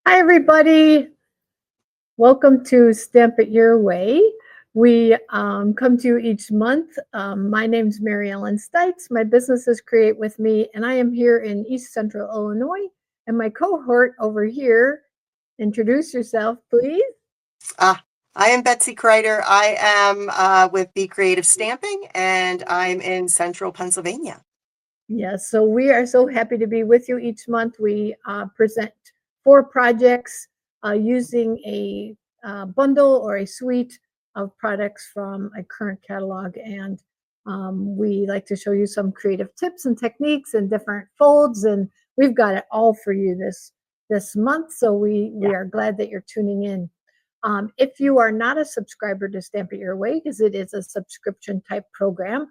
Hi, everybody. Welcome to Stamp It Your Way. We come to you each month. My name's Mary Ellen Stites. My business is Create With Me, and I am here in East Central Illinois. And my cohort over here, introduce yourself, please. I am Betsy Kreider. I am with Be Creative Stamping, and I'm in Central Pennsylvania. Yes, so we are so happy to be with you each month. We present 4 projects using a bundle or a suite of products from a current catalog. And we like to show you some creative tips and techniques and different folds. And we've got it all for you this month. So we are glad that you're tuning in. If you are not a subscriber to Stamp It Your Way, because it is a subscription type program,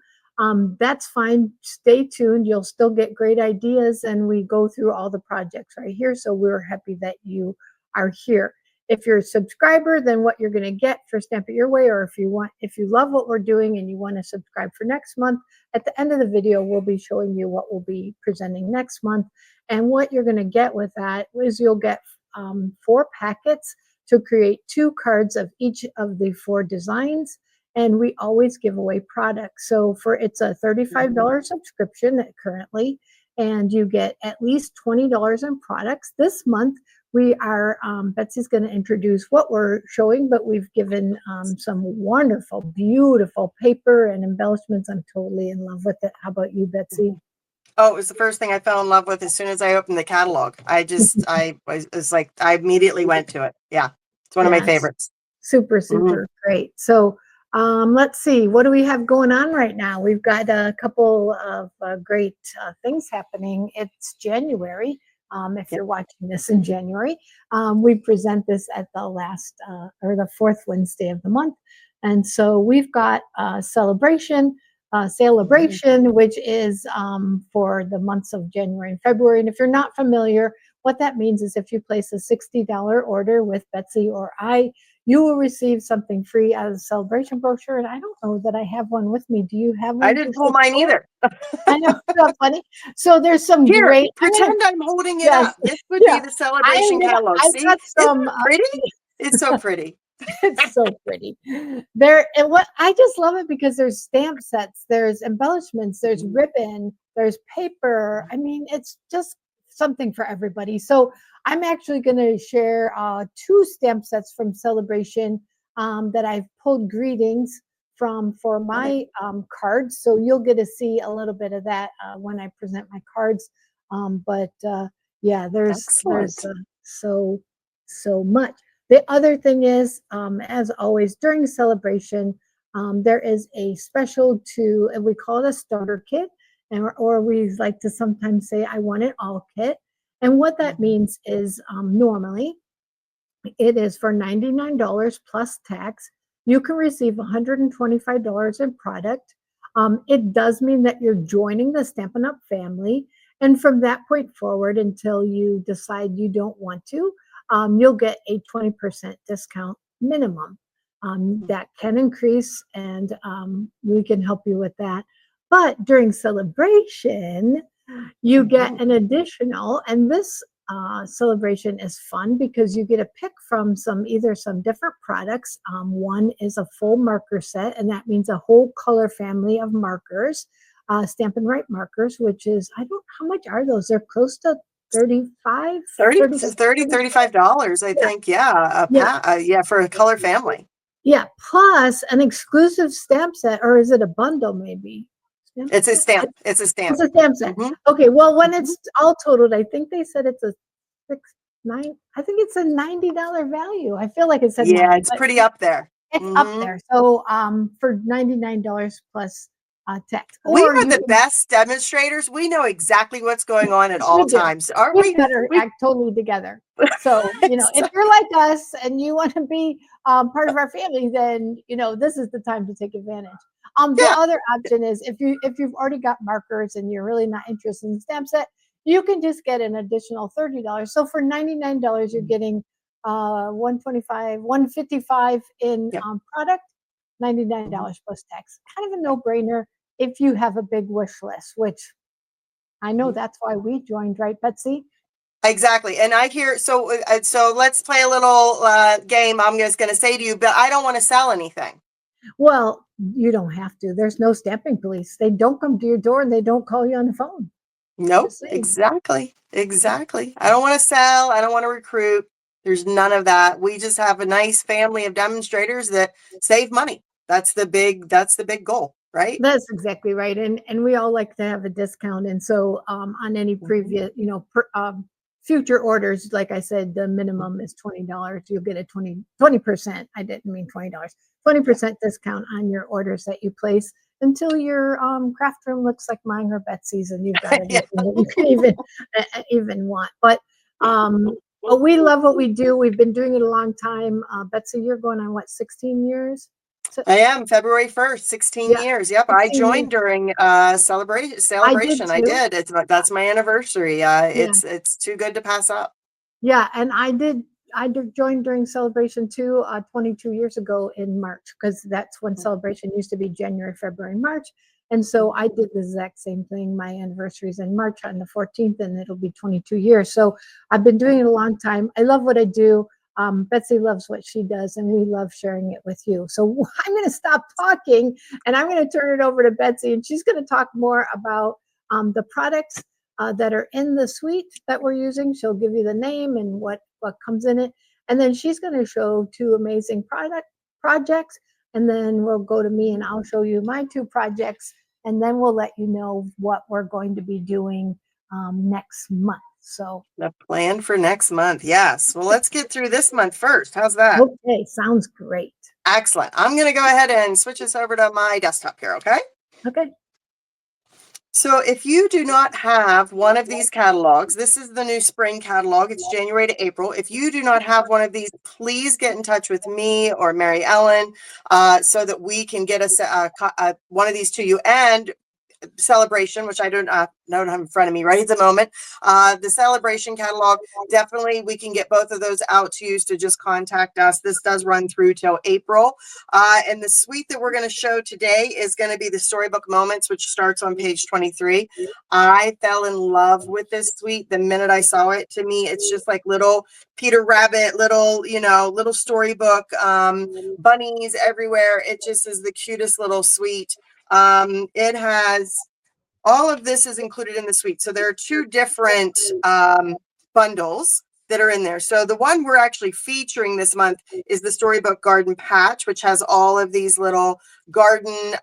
that's fine. Stay tuned. You'll still get great ideas, and we go through all the projects right here. So we're happy that you are here. If you're a subscriber, then what you're going to get for Stamp It Your Way, or if you love what we're doing and you want to subscribe for next month, at the end of the video, we'll be showing you what we'll be presenting next month. And what you're going to get with that is you'll get 4 packets to create 2 cards of each of the 4 designs. And we always give away products. So it's a $35 subscription currently, and you get at least $20 in products. This month, we are, Betsy's going to introduce what we're showing, but we've given some wonderful, beautiful paper and embellishments. I'm totally in love with it. How about you, Betsy? Oh, it was the first thing I fell in love with as soon as I opened the catalog. I immediately went to it. Yeah, it's one of my favorites. Super, super great. So let's see, what do we have going on right now? We've got a couple of great things happening. It's January. If you're watching this in January, we present this at the last or the 4th Wednesday of the month. And so we've got a celebration, which is for the months of January and February. And if you're not familiar, what that means is if you place a $60 order with Betsy or I, you will receive something free out of the celebration brochure. And I don't know that I have one with me. Do you have one? I didn't pull mine either. I know, that's funny. So there's some Here, great. Pretend I'm holding it up. This would be the celebration catalog. See, got some, isn't it pretty? It's so pretty. It's so pretty. There, and what I just love it because there's stamp sets, there's embellishments, there's ribbon, there's paper. I mean, it's just something for everybody. So I'm actually going to share 2 stamp sets from Celebration that I've pulled greetings from for my cards. So you'll get to see a little bit of that when I present my cards. Yeah, there's so much. The other thing is, as always, during celebration, there is a special and we call it a starter kit, or we like to sometimes say, I want it all kit. And what that means is normally it is for $99 plus tax. You can receive $125 in product. It does mean that you're joining the Stampin' Up! Family. And from that point forward, until you decide you don't want to, you'll get a 20% discount minimum. That can increase, and we can help you with that. But during celebration, you get an additional, and this celebration is fun because you get a pick from either some different products. One is a full marker set, and that means a whole color family of markers, Stampin' Right markers, which is, I don't, how much are those? They're close to $35, $35, I think. Yeah, for a color family. Yeah, plus an exclusive stamp set, or is it a bundle maybe? It's a stamp. It's a stamp. It's a stamp set. Okay, well, when it's all totaled, I think they said it's a I think it's a $90 value. I feel like it said yeah, it's pretty up there. It's up there. So for $99 plus tax. We are the best demonstrators. We know exactly what's going on at all times. Aren't we? Better act totally together. So, if you're like us and you want to be part of our family, then, this is the time to take advantage. The other option is if you've already got markers and you're really not interested in the stamp set, you can just get an additional $30. So for $99, you're getting $155 in product, $99 plus tax. Kind of a no-brainer if you have a big wish list, which I know that's why we joined, right, Betsy? Exactly. And I hear, so let's play a little game. I'm just going to say to you, but I don't want to sell anything. Well, you don't have to. There's no stamping police. They don't come to your door and they don't call you on the phone. Nope. Just saying. Exactly. Exactly. I don't want to sell. I don't want to recruit. There's none of that. We just have a nice family of demonstrators that save money. That's the big goal, right? That's exactly right. And we all like to have a discount. And so on any Mhm. previous, future orders, like I said, the minimum is $20. You'll get a 20%. I didn't mean $20. Yeah. 20% discount on your orders that you place until your craft room looks like mine or Betsy's and you've got Yeah. everything that you can even want. But we love what we do. We've been doing it a long time. Betsy, you're going on what, 16 years? So, I am February 1st, 16 yeah, years. Yep. I 16 years. joined during I did celebration. I too. did. That's my anniversary. Yeah. It's too good to pass up. Yeah, and I did join during Celebration too, 22 years ago in March, because that's when Celebration used to be January, February, March. And so I did the exact same thing. My anniversary is in March on the 14th, and it'll be 22 years. So I've been doing it a long time. I love what I do. Betsy loves what she does, and we love sharing it with you. So I'm going to stop talking, and I'm going to turn it over to Betsy, and she's going to talk more about the products that are in the suite that we're using. She'll give you the name and what comes in it. And then she's going to show two amazing projects. And then we'll go to me and I'll show you my two projects. And then we'll let you know what we're going to be doing next month. So, The plan for next month. Yes. Well, let's get through this month first. How's that? okay, sounds great. Excellent. I'm going to go ahead and switch this over to my desktop here. Okay. Okay. So if you do not have one of these catalogs, this is the new spring catalog. It's January to April. If you do not have one of these, please get in touch with me or Mary Ellen so that we can get one of these to you. And Celebration, which I don't have in front of me right at the moment. The Celebration catalog, definitely we can get both of those out to you. So just contact us. This does run through till April. And the suite that we're going to show today is going to be the Storybook Moments, which starts on page 23. I fell in love with this suite the minute I saw it. To me, it's just like little Peter Rabbit, little storybook, bunnies everywhere. It just is the cutest little suite. It has all of this is included in the suite. So there are two different bundles that are in there. So the one we're actually featuring this month is the Storybook Garden Patch, which has all of these little garden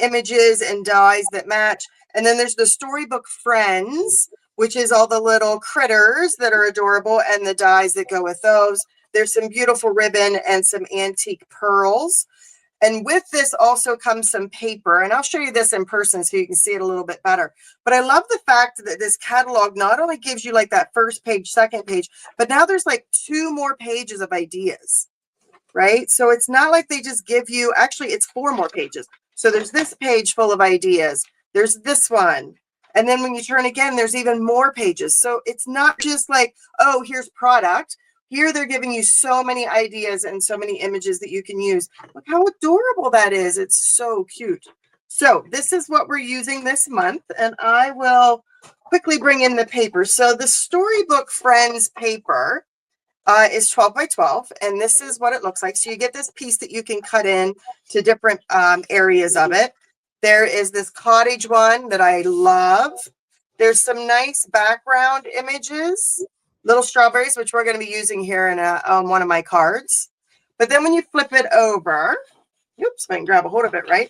images and dies that match. And then there's the Storybook Friends, which is all the little critters that are adorable and the dies that go with those. There's some beautiful ribbon and some antique pearls. And with this also comes some paper, and I'll show you this in person so you can see it a little bit better. But I love the fact that this catalog not only gives you like that first page, second page, but now there's like 2 more pages of ideas, right? So it's not like they just give you, actually it's 4 more pages. So there's this page full of ideas. There's this one. And then when you turn again, there's even more pages. So it's not just like, oh, here's product. Here they're giving you so many ideas and so many images that you can use. Look how adorable that is. It's so cute. So this is what we're using this month, and I will quickly bring in the paper. So the Storybook Friends paper is 12 by 12, and this is what it looks like. So you get this piece that you can cut in to different areas of it. There is this cottage one that I love. There's some nice background images, little strawberries, which we're going to be using here in one of my cards. But then when you flip it over, oops, if I can grab a hold of it, right?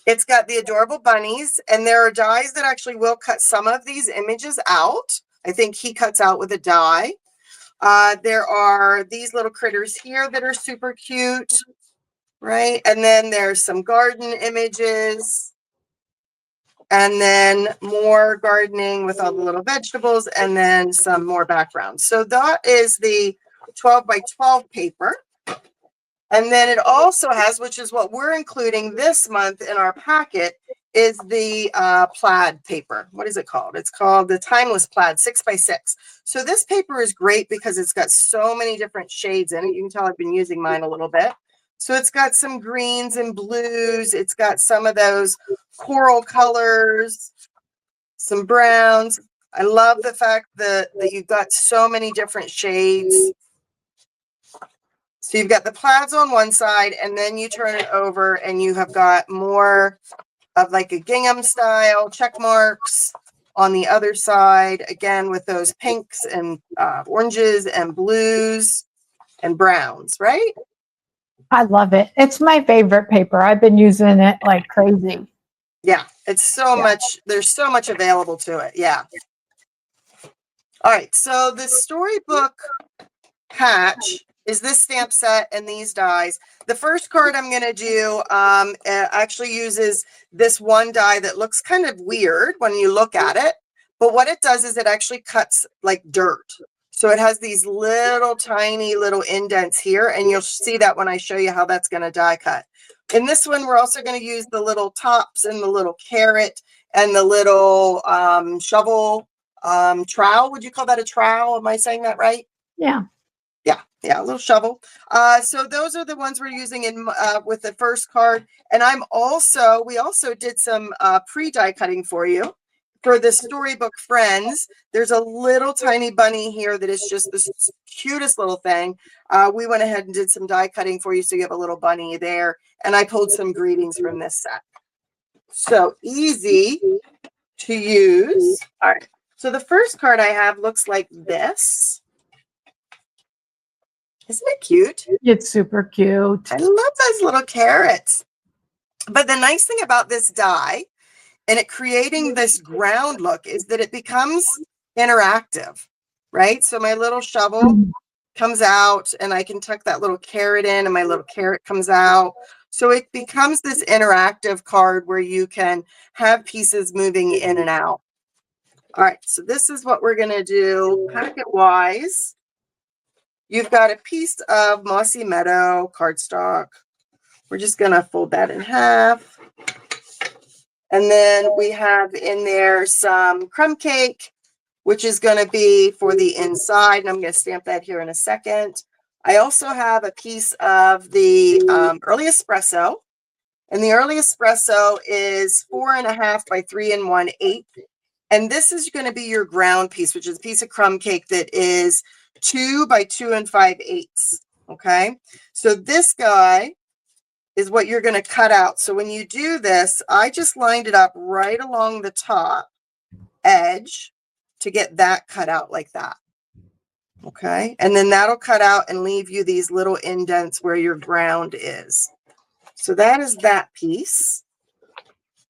It's got the adorable bunnies, and there are dies that actually will cut some of these images out. I think he cuts out with a die. There are these little critters here that are super cute, right? And then there's some garden images. And then more gardening with all the little vegetables, and then some more background. So that is the 12 by 12 paper. And then it also has, which is what we're including this month in our packet, is the plaid paper. What is it called? It's called the Timeless Plaid 6x6. So this paper is great because it's got so many different shades in it. You can tell I've been using mine a little bit. So it's got some greens and blues. It's got some of those coral colors, some browns. I love the fact that you've got so many different shades. So you've got the plaids on one side, and then you turn it over and you have got more of like a gingham style check marks on the other side, again with those pinks and oranges and blues and browns, right? I love it. It's my favorite paper. I've been using it like crazy. Yeah, it's so much, there's so much available to it. Yeah. All right, so the Storybook patch is this stamp set and these dies. The first card I'm going to do actually uses this one die that looks kind of weird when you look at it. But what it does is it actually cuts like dirt. So it has these little tiny little indents here. And you'll see that when I show you how that's going to die cut. In this one, we're also going to use the little tops and the little carrot and the little shovel trowel. Would you call that a trowel? Am I saying that right? Yeah. Yeah, a little shovel. So those are the ones we're using in with the first card. And we also did some pre-die cutting for you. For the Storybook Friends, there's a little tiny bunny here that is just the cutest little thing. We went ahead and did some die cutting for you, so you have a little bunny there. And I pulled some greetings from this set. So easy to use. All right. So the first card I have looks like this. Isn't it cute? It's super cute. I love those little carrots. But the nice thing about this die and it creating this ground look is that it becomes interactive, right? So my little shovel comes out and I can tuck that little carrot in and my little carrot comes out. So it becomes this interactive card where you can have pieces moving in and out. All right, so this is what we're going to do packet-wise. You've got a piece of Mossy Meadow cardstock. We're just going to fold that in half. And then we have in there some crumb cake, which is going to be for the inside. And I'm going to stamp that here in a second. I also have a piece of the early espresso. And the early espresso is 4.5 by 3 1/8. And this is going to be your ground piece, which is a piece of crumb cake that is 2 by 2 5/8. Okay, so this guy is what you're going to cut out. So when you do this, I just lined it up right along the top edge to get that cut out like that. Okay, and then that'll cut out and leave you these little indents where your ground is. So that is that piece.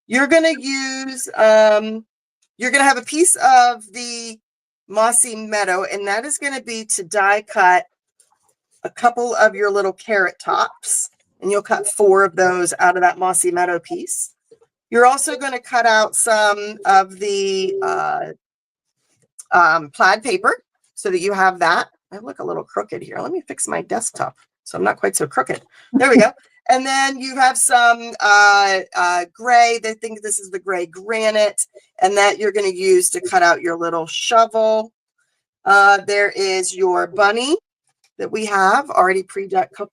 You're going to use, you're going to have a piece of the Mossy Meadow, and that is going to be to die cut a couple of your little carrot tops, and you'll cut 4 of those out of that Mossy Meadow piece. You're also going to cut out some of the plaid paper so that you have that. I look a little crooked here. Let me fix my desktop so I'm not quite so crooked. There we go. And then you have some gray. They think this is the gray granite, and that you're going to use to cut out your little shovel. There is your bunny that we have already pre-die cut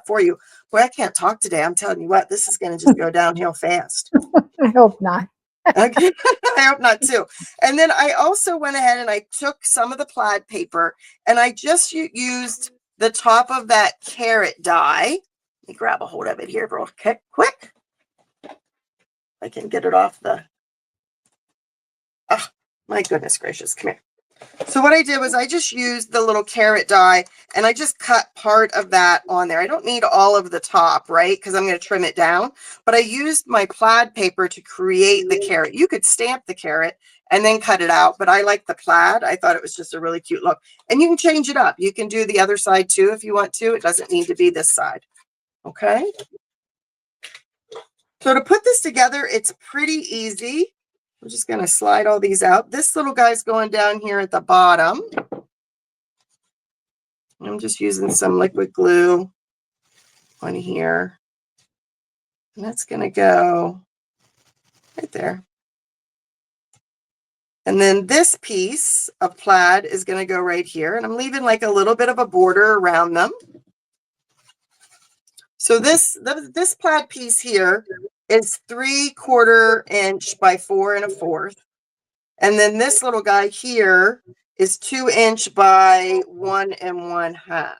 for you. Boy, I can't talk today. I'm telling you what, this is going to just go downhill fast. I hope not. Okay, I hope not too. And then I also went ahead and I took some of the plaid paper and I just used the top of that carrot die. Let me grab a hold of it here real quick. I can get it off the, oh, my goodness gracious, come here. So what I did was I just used the little carrot die and I just cut part of that on there. I don't need all of the top, right? Because I'm going to trim it down. But I used my plaid paper to create the carrot. You could stamp the carrot and then cut it out. But I like the plaid. I thought it was just a really cute look. And you can change it up. You can do the other side too if you want to. It doesn't need to be this side. Okay. So to put this together, it's pretty easy. I'm just going to slide all these out. This little guy's going down here at the bottom. I'm just using some liquid glue on here. And that's going to go right there. And then this piece of plaid is going to go right here. And I'm leaving like a little bit of a border around them. So this plaid piece here is 3/4 inch by 4 1/4. And then this little guy here is 2" by 1 1/2.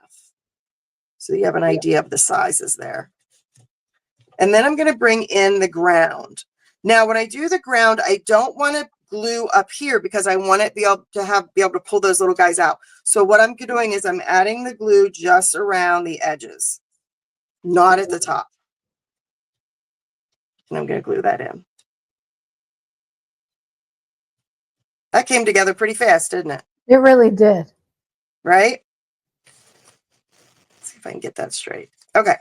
So you have an idea of the sizes there. And then I'm going to bring in the ground. Now, when I do the ground, I don't want to glue up here because I want it be able to pull those little guys out. So what I'm doing is I'm adding the glue just around the edges, not at the top. And I'm going to glue that in. That came together pretty fast, didn't it? It really did. Right? Let's see if I can get that straight. Okay.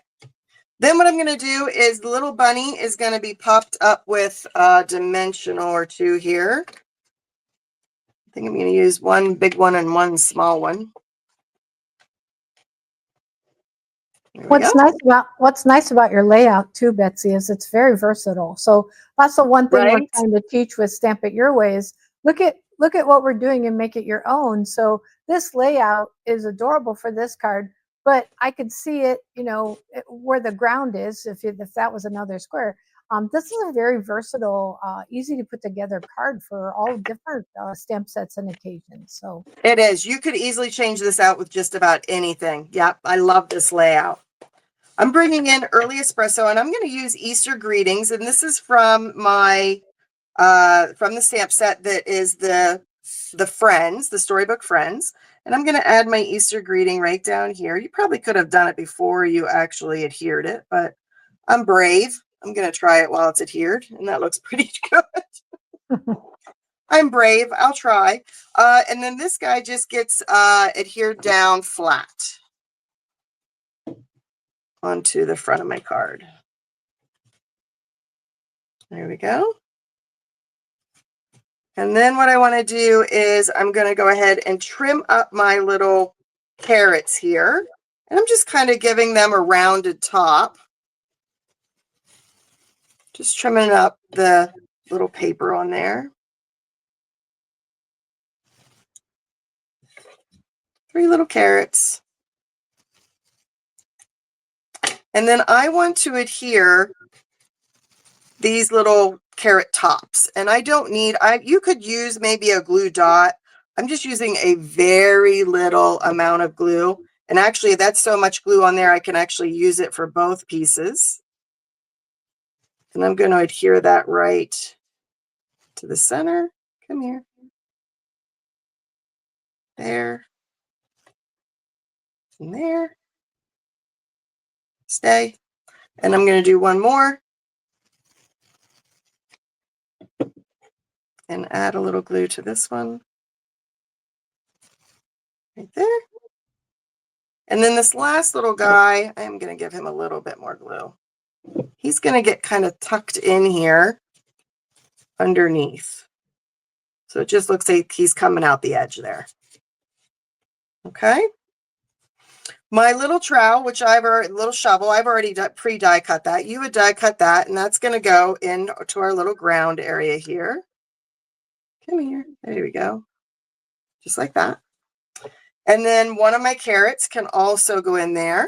Then what I'm going to do is the little bunny is going to be popped up with a dimensional or two here. I think I'm going to use one big one and one small one. What's nice about your layout too, Betsy, is it's very versatile. So that's the one thing we're trying to teach with Stamp It Your Way is look at what we're doing and make it your own. So this layout is adorable for this card, but I could see it, you know, where the ground is if that was another square. This is a very versatile, easy to put together card for all different stamp sets and occasions. So it is. You could easily change this out with just about anything. Yep, I love this layout. I'm bringing in Early Espresso, and I'm going to use Easter Greetings, and this is from my from the stamp set that is the Friends, the Storybook Friends. And I'm going to add my Easter greeting right down here. You probably could have done it before you actually adhered it, but I'm brave. I'm going to try it while it's adhered, and that looks pretty good. I'm brave. I'll try. And then this guy just gets adhered down flat onto the front of my card. There we go. And then what I want to do is I'm going to go ahead and trim up my little carrots here. And I'm just kind of giving them a rounded top. Just trimming up the little paper on there. 3 little carrots. And then I want to adhere these little carrot tops. And I don't need, you could use maybe a glue dot. I'm just using a very little amount of glue. And actually, that's so much glue on there, I can actually use it for both pieces. And I'm going to adhere that right to the center. Come here. There. And there. Stay. And I'm going to do one more. And add a little glue to this one. Right there. And then this last little guy, I'm going to give him a little bit more glue. He's going to get kind of tucked in here underneath. So it just looks like he's coming out the edge there. Okay. My little trowel, little shovel, I've already pre-die cut that. You would die cut that, and that's going to go into our little ground area here. Come here. There we go. Just like that. And then one of my carrots can also go in there.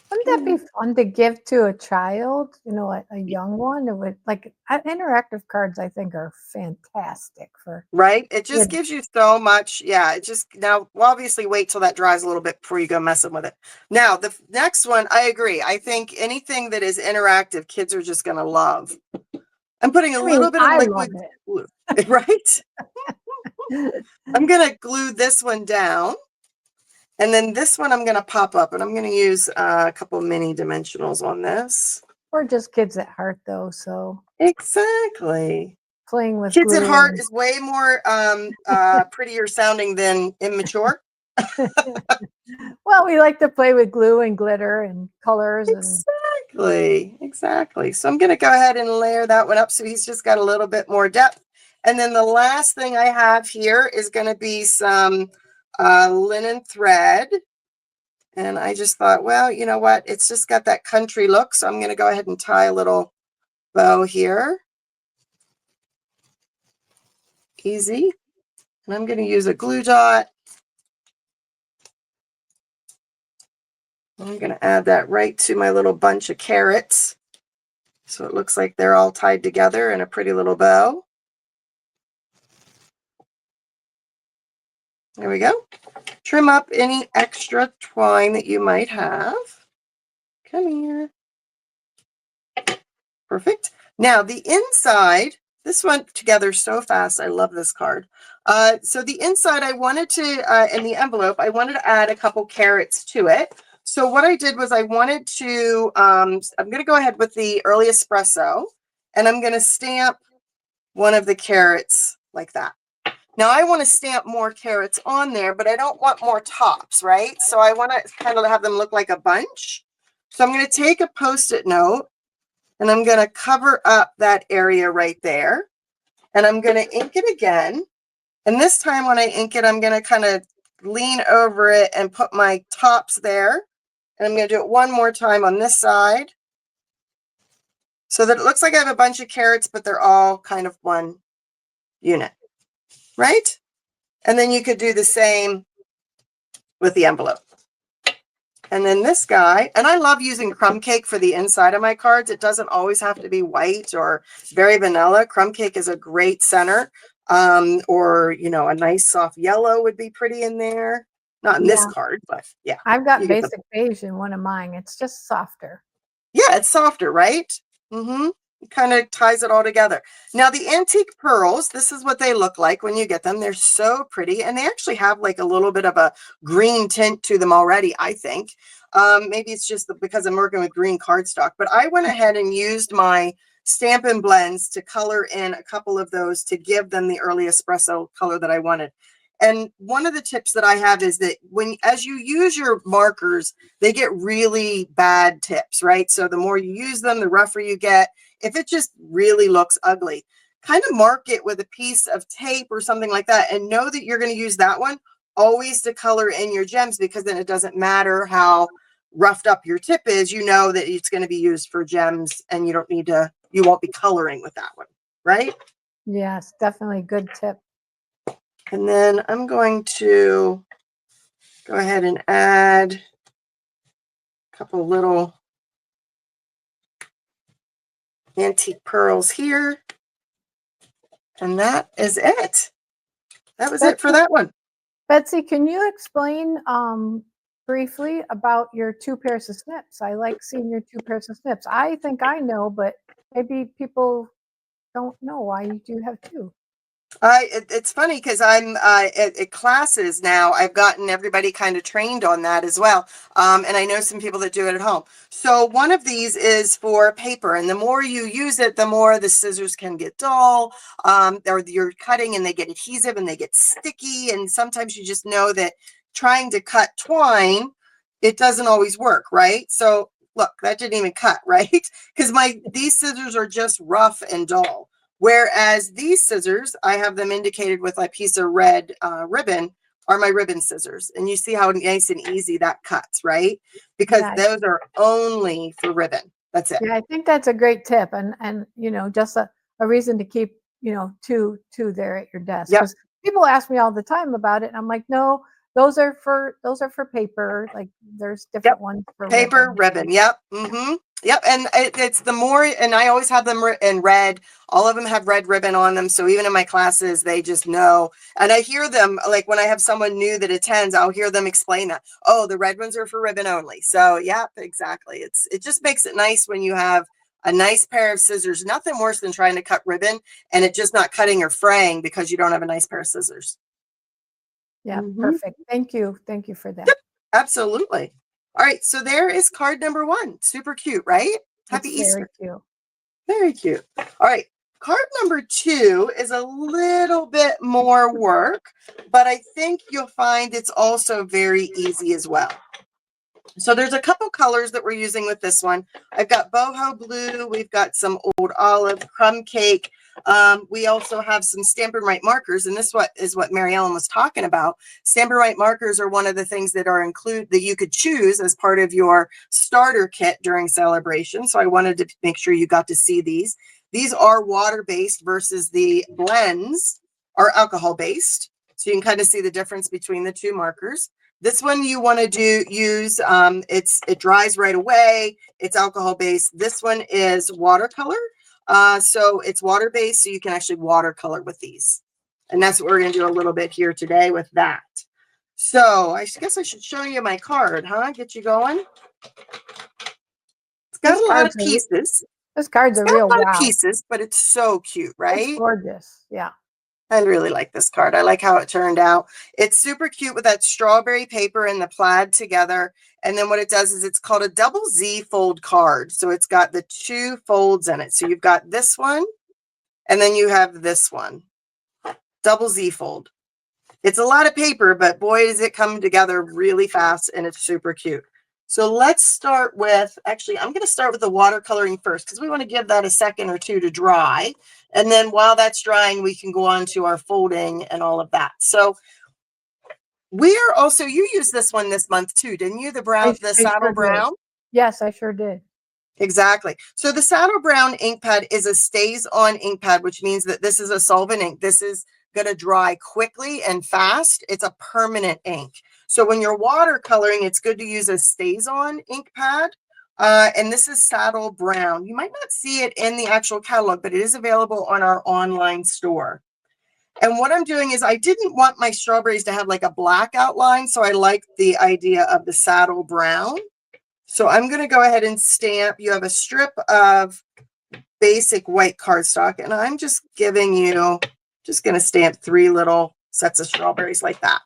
Wouldn't that be fun to give to a child, you know, a young one? It would, like, interactive cards, I think, are fantastic for. Right? It just gives you so much. Yeah, it just, now, well, obviously wait till that dries a little bit before you go messing with it. Now, the next one, I agree. I think anything that is interactive, kids are just going to love. I'm putting a little bit of liquid glue, right? I'm going to glue this one down. And then this one I'm going to pop up, and I'm going to use a couple mini dimensionals on this. We're just kids at heart, though, so. Exactly. Playing with kids at heart is way more prettier sounding than immature. Well, we like to play with glue and glitter and colors. Exactly. So I'm going to go ahead and layer that one up so he's just got a little bit more depth. And then the last thing I have here is going to be some linen thread. And I just thought, well, you know what? It's just got that country look. So I'm going to go ahead and tie a little bow here. Easy. And I'm going to use a glue dot. I'm going to add that right to my little bunch of carrots. So it looks like they're all tied together in a pretty little bow. There we go. Trim up any extra twine that you might have. Come here. Perfect. Now the inside, this went together so fast. I love this card. So the inside, I wanted to, in the envelope, I wanted to add a couple carrots to it. So what I did was I wanted to, I'm going to go ahead with the early espresso, and I'm going to stamp one of the carrots like that. Now I want to stamp more carrots on there, but I don't want more tops, right? So I want to kind of have them look like a bunch. So I'm going to take a Post-it note and I'm going to cover up that area right there. And I'm going to ink it again. And this time when I ink it, I'm going to kind of lean over it and put my tops there. And I'm going to do it one more time on this side, so that it looks like I have a bunch of carrots, but they're all kind of one unit, right? And then you could do the same with the envelope. And then this guy, and I love using crumb cake for the inside of my cards. It doesn't always have to be white or very vanilla. Crumb cake is a great center. Or, you know, a nice soft yellow would be pretty in there. Not in this card, but yeah. I've got basic beige in one of mine. It's just softer. Yeah, it's softer, right? Mm-hmm. It kind of ties it all together. Now, the antique pearls, this is what they look like when you get them. They're so pretty, and they actually have like a little bit of a green tint to them already, I think. Maybe it's just because I'm working with green cardstock, but I went ahead and used my Stampin' blends to color in a couple of those to give them the early espresso color that I wanted. And one of the tips that I have is that as you use your markers, they get really bad tips, right? So the more you use them, the rougher you get. If it just really looks ugly, kind of mark it with a piece of tape or something like that, and know that you're going to use that one always to color in your gems, because then it doesn't matter how roughed up your tip is. You know that it's going to be used for gems, and you won't be coloring with that one, right? Yes, definitely good tip. And then I'm going to go ahead and add a couple little antique pearls here. And that is it. That was it for that one. Betsy, can you explain briefly about your 2 pairs of snips? I like seeing your 2 pairs of snips. I think I know, but maybe people don't know why you do have 2. It's funny because I'm at classes now. I've gotten everybody kind of trained on that as well. And I know some people that do it at home. So one of these is for paper, and the more you use it, the more the scissors can get dull, or you're cutting and they get adhesive and they get sticky. And sometimes you just know that trying to cut twine, it doesn't always work, right? So look, that didn't even cut, right? Because these scissors are just rough and dull. Whereas these scissors, I have them indicated with a piece of red ribbon, are my ribbon scissors. And you see how nice and easy that cuts, right? Because those are only for ribbon. That's it. Yeah, I think that's a great tip. And you know, just a reason to keep, you know, two there at your desk. Because people ask me all the time about it. And I'm like, no, those are for paper. Like there's different ones for paper, ribbon. Yep. Mm-hmm. Yep. And it's the more, and I always have them in red. All of them have red ribbon on them. So even in my classes, they just know. And I hear them, like when I have someone new that attends, I'll hear them explain that. Oh, the red ones are for ribbon only. So yeah, exactly. It just makes it nice when you have a nice pair of scissors. Nothing worse than trying to cut ribbon and it just not cutting or fraying because you don't have a nice pair of scissors. Yeah, perfect. Thank you. Thank you for that. Yep, absolutely. All right, so there is card number 1. Super cute, right? Happy Easter. Very cute. Very cute. All right, card number 2 is a little bit more work, but I think you'll find it's also very easy as well. So there's a couple colors that we're using with this one. I've got boho blue. We've got some old olive, crumb cake. We also have some Stampin' Right markers, and this is what Mary Ellen was talking about. Stampin' Right markers are one of the things that are that you could choose as part of your starter kit during celebration. So I wanted to make sure you got to see these. These are water-based versus the blends are alcohol-based. So you can kind of see the difference between the 2 markers. This one you want to use, it dries right away. It's alcohol based. This one is watercolor. So it's water based, so you can actually watercolor with these. And that's what we're going to do a little bit here today with that. So I guess I should show you my card, huh? Get you going. It's got a lot of pieces. This card's a real wow. Pieces, but it's so cute, right? It's gorgeous. Yeah. I really like this card. I like how it turned out. It's super cute with that strawberry paper and the plaid together. And then what it does is it's called a double Z fold card. So it's got the 2 folds in it. So you've got this one, and then you have this one. Double Z fold. It's a lot of paper, but boy, does it come together really fast, and it's super cute. So let's start with, actually, I'm going to start with the watercoloring first because we want to give that a second or two to dry. And then while that's drying, we can go on to our folding and all of that. So we are also, you used this one this month too, didn't you? The brown, the saddle brown? Yes, I sure did. Exactly. So the saddle brown ink pad is a stays on ink pad, which means that this is a solvent ink. This is going to dry quickly and fast. It's a permanent ink. So when you're watercoloring, it's good to use a stays on ink pad. And this is saddle brown. You might not see it in the actual catalog, but it is available on our online store. And what I'm doing is I didn't want my strawberries to have like a black outline. So I like the idea of the saddle brown. So I'm going to go ahead and stamp. You have a strip of basic white cardstock, and I'm just giving you, just going to stamp 3 little sets of strawberries like that.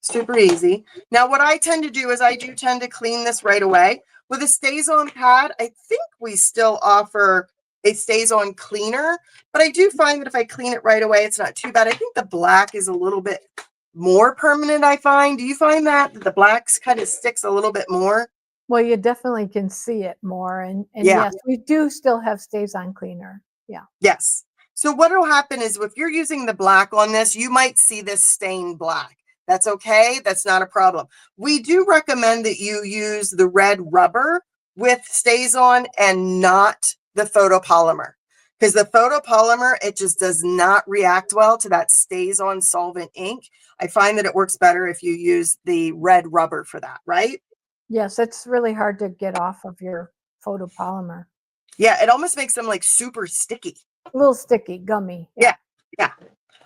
Super easy. Now, what I tend to do is I do tend to clean this right away. With a stays on pad, I think we still offer a stays on cleaner, but I do find that if I clean it right away, it's not too bad. I think the black is a little bit more permanent, I find. Do you find that the blacks kind of sticks a little bit more? Well, you definitely can see it more. And yeah. Yes, we do still have stays on cleaner. Yeah. Yes. So what will happen is if you're using the black on this, you might see this stained black. That's okay. That's not a problem. We do recommend that you use the red rubber with stays on and not the photopolymer, because the photopolymer, it just does not react well to that stays on solvent ink. I find that it works better if you use the red rubber for that, right? Yes, it's really hard to get off of your photopolymer. Yeah, it almost makes them like super sticky. A little sticky, gummy. Yeah.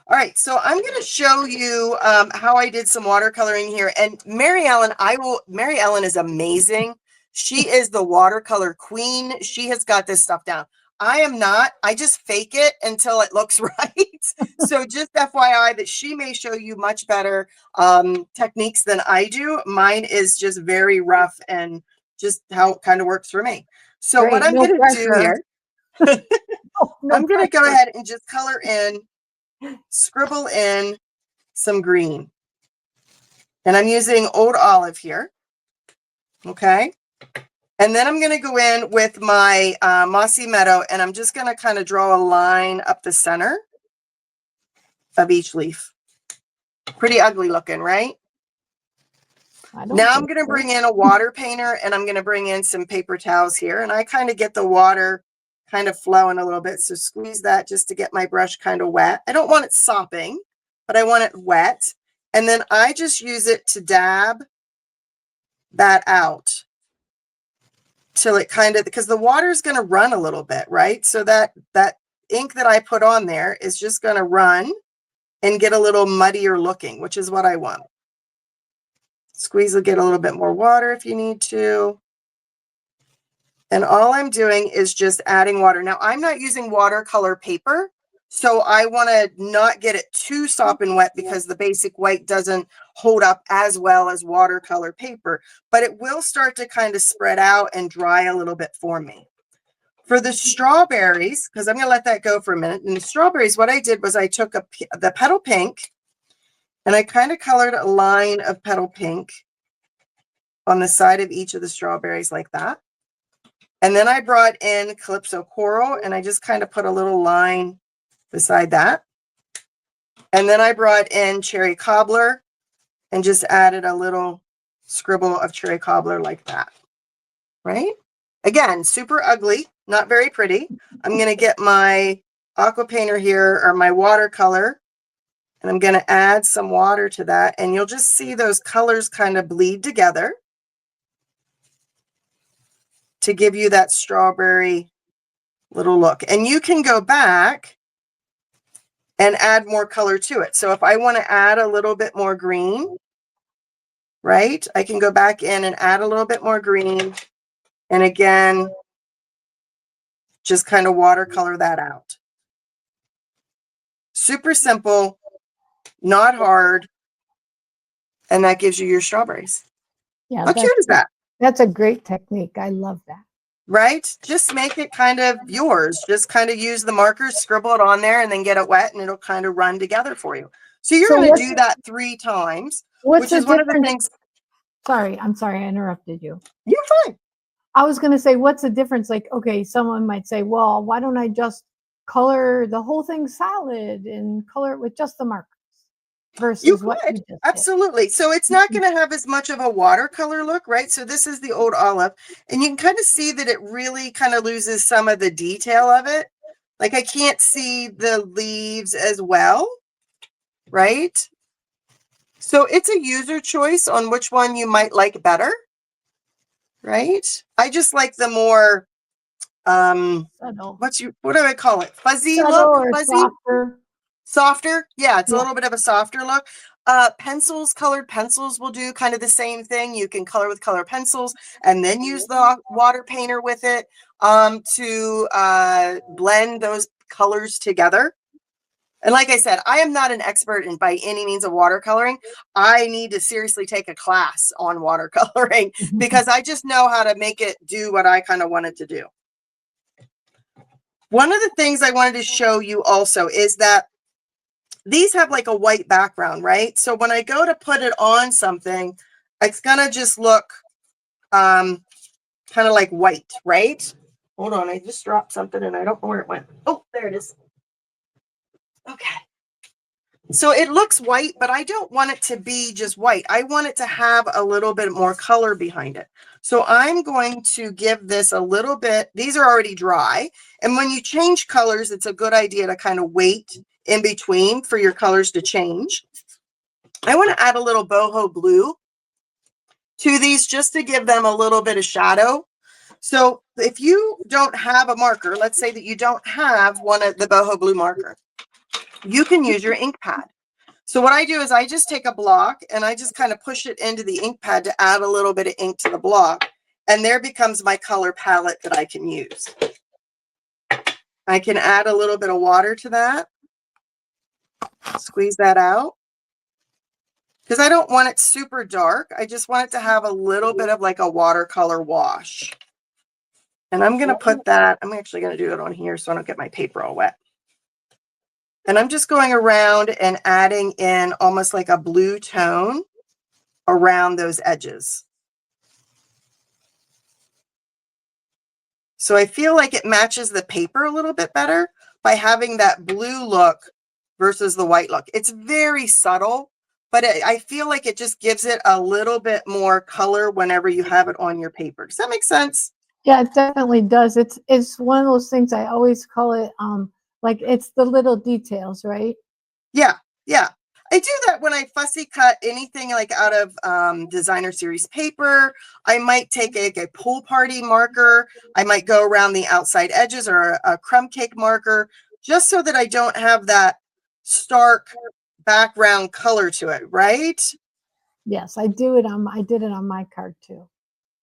All right, so I'm going to show you how I did some watercoloring here. And Mary Ellen is amazing. She is the watercolor queen. She has got this stuff down. I am not. I just fake it until it looks right. So just FYI that she may show you much better techniques than I do. Mine is just very rough and just how it kind of works for me. So what I'm going to do here, I'm going to go ahead and just color in, scribble in some green. And I'm using Old Olive here. Okay. And then I'm going to go in with my Mossy Meadow, and I'm just going to kind of draw a line up the center of each leaf. Pretty ugly looking, right? Now I'm going to bring in a water painter, and I'm going to bring in some paper towels here. And I kind of get the water kind of flowing a little bit. So squeeze that just to get my brush kind of wet. I don't want it sopping, but I want it wet. And then I just use it to dab that out till it kind of, because the water is going to run a little bit, right? So that ink that I put on there is just going to run and get a little muddier looking, which is what I want. Squeeze will get a little bit more water if you need to. And all I'm doing is just adding water. Now, I'm not using watercolor paper, so I want to not get it too sopping wet because the basic white doesn't hold up as well as watercolor paper, but it will start to kind of spread out and dry a little bit for me. For the strawberries, because I'm going to let that go for a minute. And the strawberries, what I did was I took the petal pink and I kind of colored a line of petal pink on the side of each of the strawberries like that. And then I brought in Calypso Coral and I just kind of put a little line beside that. And then I brought in Cherry Cobbler and just added a little scribble of Cherry Cobbler like that. Right? Again, super ugly, not very pretty. I'm going to get my aqua painter here, or my watercolor, And I'm going to add some water to that, and you'll just see those colors kind of bleed together to give you that strawberry little look. And you can go back and add more color to it. So if I want to add a little bit more green, right, I can go back in and add a little bit more green. And again, just kind of watercolor that out. Super simple, not hard. And that gives you your strawberries. Yeah, How cute is that? That's a great technique. I love that. Right? Just make it kind of yours. Just kind of use the markers, scribble it on there, and then get it wet, and it'll kind of run together for you. So you're going to do that 3 times, which is one of the things. Sorry, I'm sorry I interrupted you. You're fine. I was going to say, what's the difference? Like, okay, someone might say, well, why don't I just color the whole thing solid and color it with just the markers versus what you just absolutely did. So it's not going to have as much of a watercolor look, right? So this is the old olive, and you can kind of see that it really kind of loses some of the detail of it. Like I can't see the leaves as well, right? So it's a user choice on which one you might like better, right? I just like the more subtle. What do I call it? Fuzzy subtle look? Or fuzzy? Softer? Yeah, it's a little bit of a softer look. Pencils, colored pencils will do kind of the same thing. You can color with color pencils and then use the water painter with it to blend those colors together. And like I said, I am not an expert in by any means of watercoloring. I need to seriously take a class on watercoloring because I just know how to make it do what I kind of want it to do. One of the things I wanted to show you also is that these have like a white background, right? So when I go to put it on something, it's going to just look kind of like white, right? Hold on, I just dropped something and I don't know where it went. Oh, there it is. Okay. So it looks white, but I don't want it to be just white. I want it to have a little bit more color behind it. So I'm going to give this a little bit. These are already dry. And when you change colors, it's a good idea to kind of wait in between for your colors to change. I want to add a little boho blue to these just to give them a little bit of shadow. So if you don't have a marker, let's say that you don't have one of the boho blue marker, you can use your ink pad. So what I do is I just take a block and I just kind of push it into the ink pad to add a little bit of ink to the block. And there becomes my color palette that I can use. I can add a little bit of water to that. Squeeze that out. Because I don't want it super dark. I just want it to have a little bit of like a watercolor wash. And I'm going to put that, I'm actually going to do it on here so I don't get my paper all wet. And I'm just going around and adding in almost like a blue tone around those edges. So I feel like it matches the paper a little bit better by having that blue look versus the white look. It's very subtle, but I feel like it just gives it a little bit more color whenever you have it on your paper. Does that make sense? Yeah, it definitely does. It's one of those things I always call it like it's the little details, right? Yeah, yeah. I do that when I fussy cut anything like out of designer series paper. I might take a pool party marker. I might go around the outside edges or a crumb cake marker just so that I don't have that stark background color to it, right? Yes, I did it on my card too.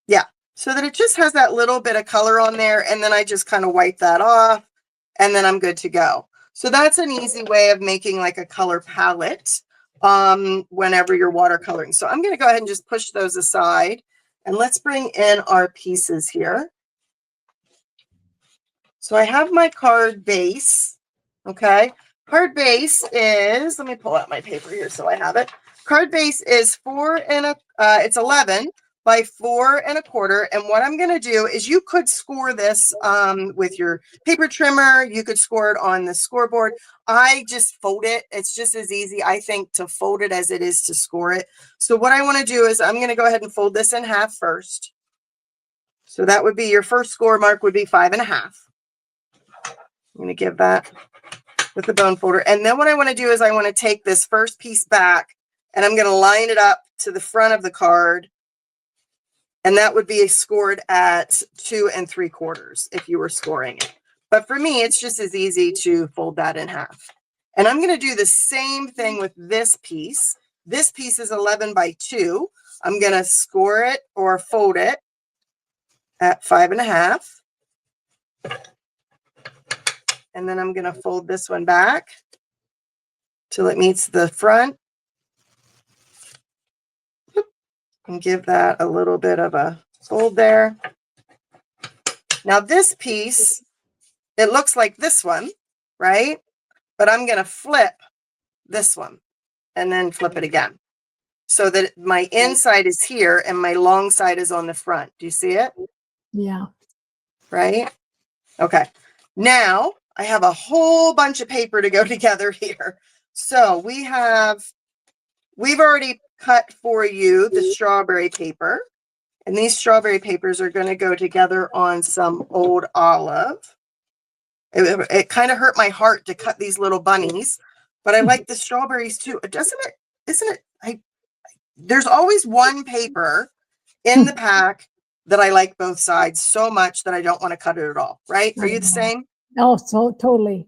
Yeah, so that it just has that little bit of color on there, and then I just kind of wipe that off, and then I'm good to go. So that's an easy way of making like a color palette whenever you're watercoloring. So I'm going to go ahead and just push those aside, and let's bring in our pieces here. So I have my card base. Okay. Card base is, let me pull out my paper here so I have it. Card base is it's 11 by 4 1/4. And what I'm going to do is you could score this with your paper trimmer. You could score it on the scoreboard. I just fold it. It's just as easy, I think, to fold it as it is to score it. So what I want to do is I'm going to go ahead and fold this in half first. So that would be your first score mark would be 5 1/2. I'm going to give that with the bone folder. And then what I want to do is I want to take this first piece back and I'm going to line it up to the front of the card. And that would be scored at 2 3/4 if you were scoring it. But for me, it's just as easy to fold that in half. And I'm going to do the same thing with this piece. This piece is 11 by 2. I'm going to score it or fold it at 5 1/2. And then I'm going to fold this one back till it meets the front. And give that a little bit of a fold there. Now this piece, it looks like this one, right? But I'm going to flip this one and then flip it again so that my inside is here and my long side is on the front. Do you see it? Yeah. Right? Okay. Now I have a whole bunch of paper to go together here. So we've already cut for you the strawberry paper. And these strawberry papers are going to go together on some old olive. It kind of hurt my heart to cut these little bunnies, but I like the strawberries too. Doesn't it? Isn't it? There's always one paper in the pack that I like both sides so much that I don't want to cut it at all. Right? Are you the same? Oh, so totally.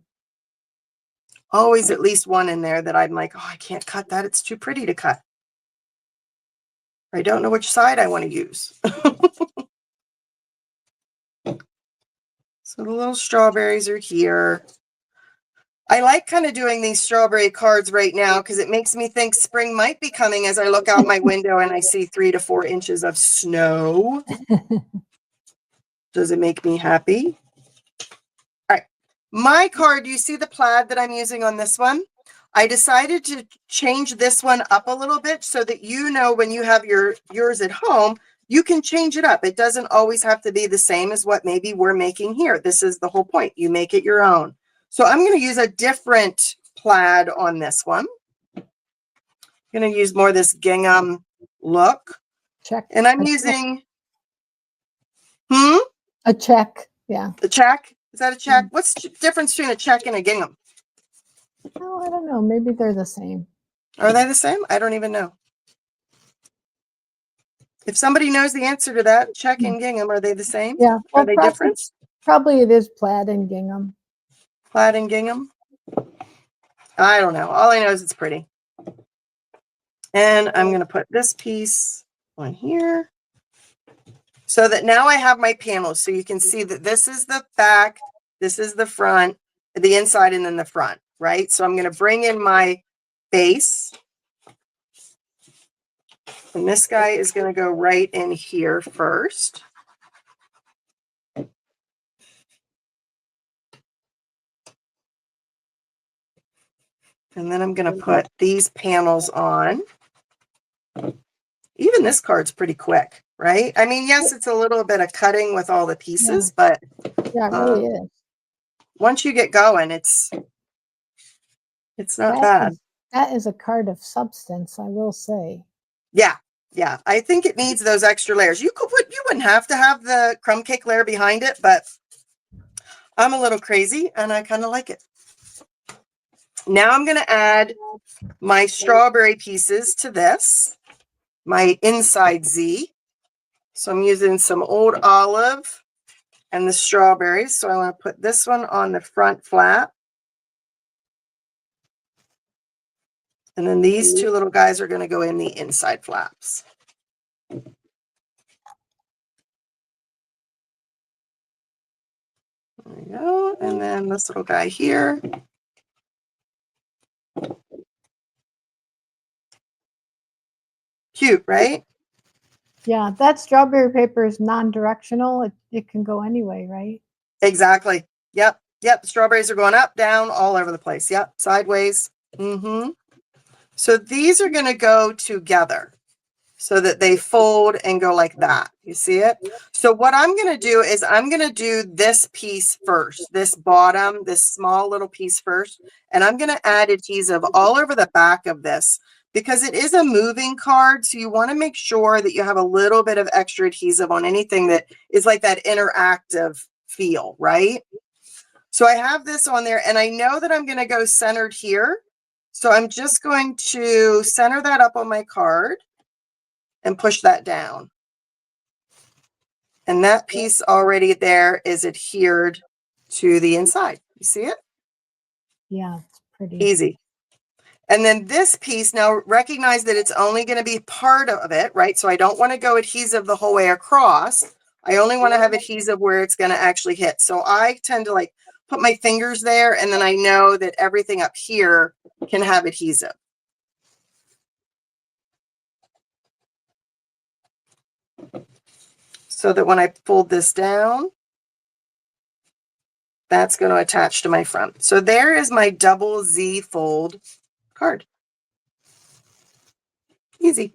Always at least one in there that I'm like, oh, I can't cut that. It's too pretty to cut. I don't know which side I want to use. So the little strawberries are here. I like kind of doing these strawberry cards right now because it makes me think spring might be coming as I look out my window and I see 3 to 4 inches of snow. Does it make me happy? All right. My card, do you see the plaid that I'm using on this one? I decided to change this one up a little bit so that you know when you have yours at home, you can change it up. It doesn't always have to be the same as what maybe we're making here. This is the whole point. You make it your own. So I'm going to use a different plaid on this one. I'm going to use more this gingham look. Check. And I'm using, a check. Yeah. The check. Is that a check? What's the difference between a check and a gingham? Oh, I don't know. Maybe they're the same. Are they the same? I don't even know. If somebody knows the answer to that, check and gingham, are they the same? Yeah. Are they different? Probably it is plaid and gingham. Plaid and gingham? I don't know. All I know is it's pretty. And I'm going to put this piece on here so that now I have my panels. So you can see that this is the back, this is the front, the inside, and then the front, right? So I'm going to bring in my base. And this guy is going to go right in here first. And then I'm going to put these panels on. Even this card's pretty quick, right? I mean, yes, it's a little bit of cutting with all the pieces, but yeah, it really is. Once you get going, it's not bad. That is a card of substance, I will say. Yeah. Yeah. I think it needs those extra layers. You wouldn't have to have the crumb cake layer behind it, but I'm a little crazy and I kind of like it. Now I'm going to add my strawberry pieces to this, my inside Z. So I'm using some old olive and the strawberries. So I want to put this one on the front flap. And then these two little guys are going to go in the inside flaps. There we go. And then this little guy here. Cute, right? Yeah, that strawberry paper is non-directional. It can go anyway, right? Exactly. Yep. Yep. Strawberries are going up, down, all over the place. Yep. Sideways. So these are going to go together so that they fold and go like that. You see it? So what I'm going to do is I'm going to do this piece first, this bottom, this small little piece first, and I'm going to add adhesive all over the back of this because it is a moving card. So you want to make sure that you have a little bit of extra adhesive on anything that is like that interactive feel, right? So I have this on there and I know that I'm going to go centered here. So I'm just going to center that up on my card and push that down. And that piece already there is adhered to the inside. You see it? Yeah, it's pretty. Easy. And then this piece, now recognize that it's only going to be part of it, right? So I don't want to go adhesive the whole way across. I only want to have adhesive where it's going to actually hit. So I tend to like put my fingers there, and then I know that everything up here can have adhesive. So that when I fold this down, that's going to attach to my front. So there is my double Z fold card. Easy.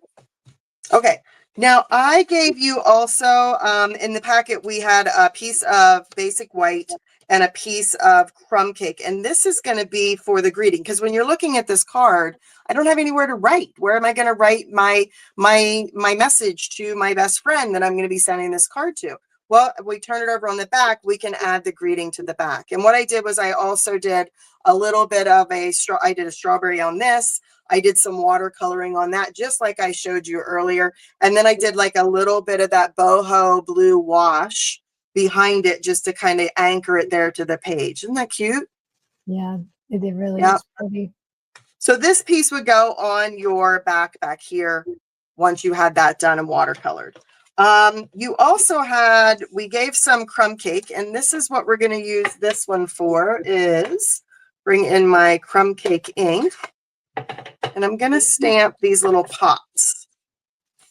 Okay. Now I gave you also in the packet, we had a piece of basic white and a piece of crumb cake. And this is going to be for the greeting, because when you're looking at this card, I don't have anywhere to write. Where am I going to write my message to my best friend that I'm going to be sending this card to? Well, if we turn it over on the back, we can add the greeting to the back. And what I did was I also did a little bit of I did a strawberry on this. I did some watercoloring on that, just like I showed you earlier. And then I did like a little bit of that boho blue wash behind it just to kind of anchor it there to the page. Isn't that cute? Yeah, it really is pretty. So this piece would go on your back here once you had that done and watercolored. You also had, we gave some crumb cake, and this is what we're going to use this one for, is bring in my crumb cake ink. And I'm going to stamp these little pots.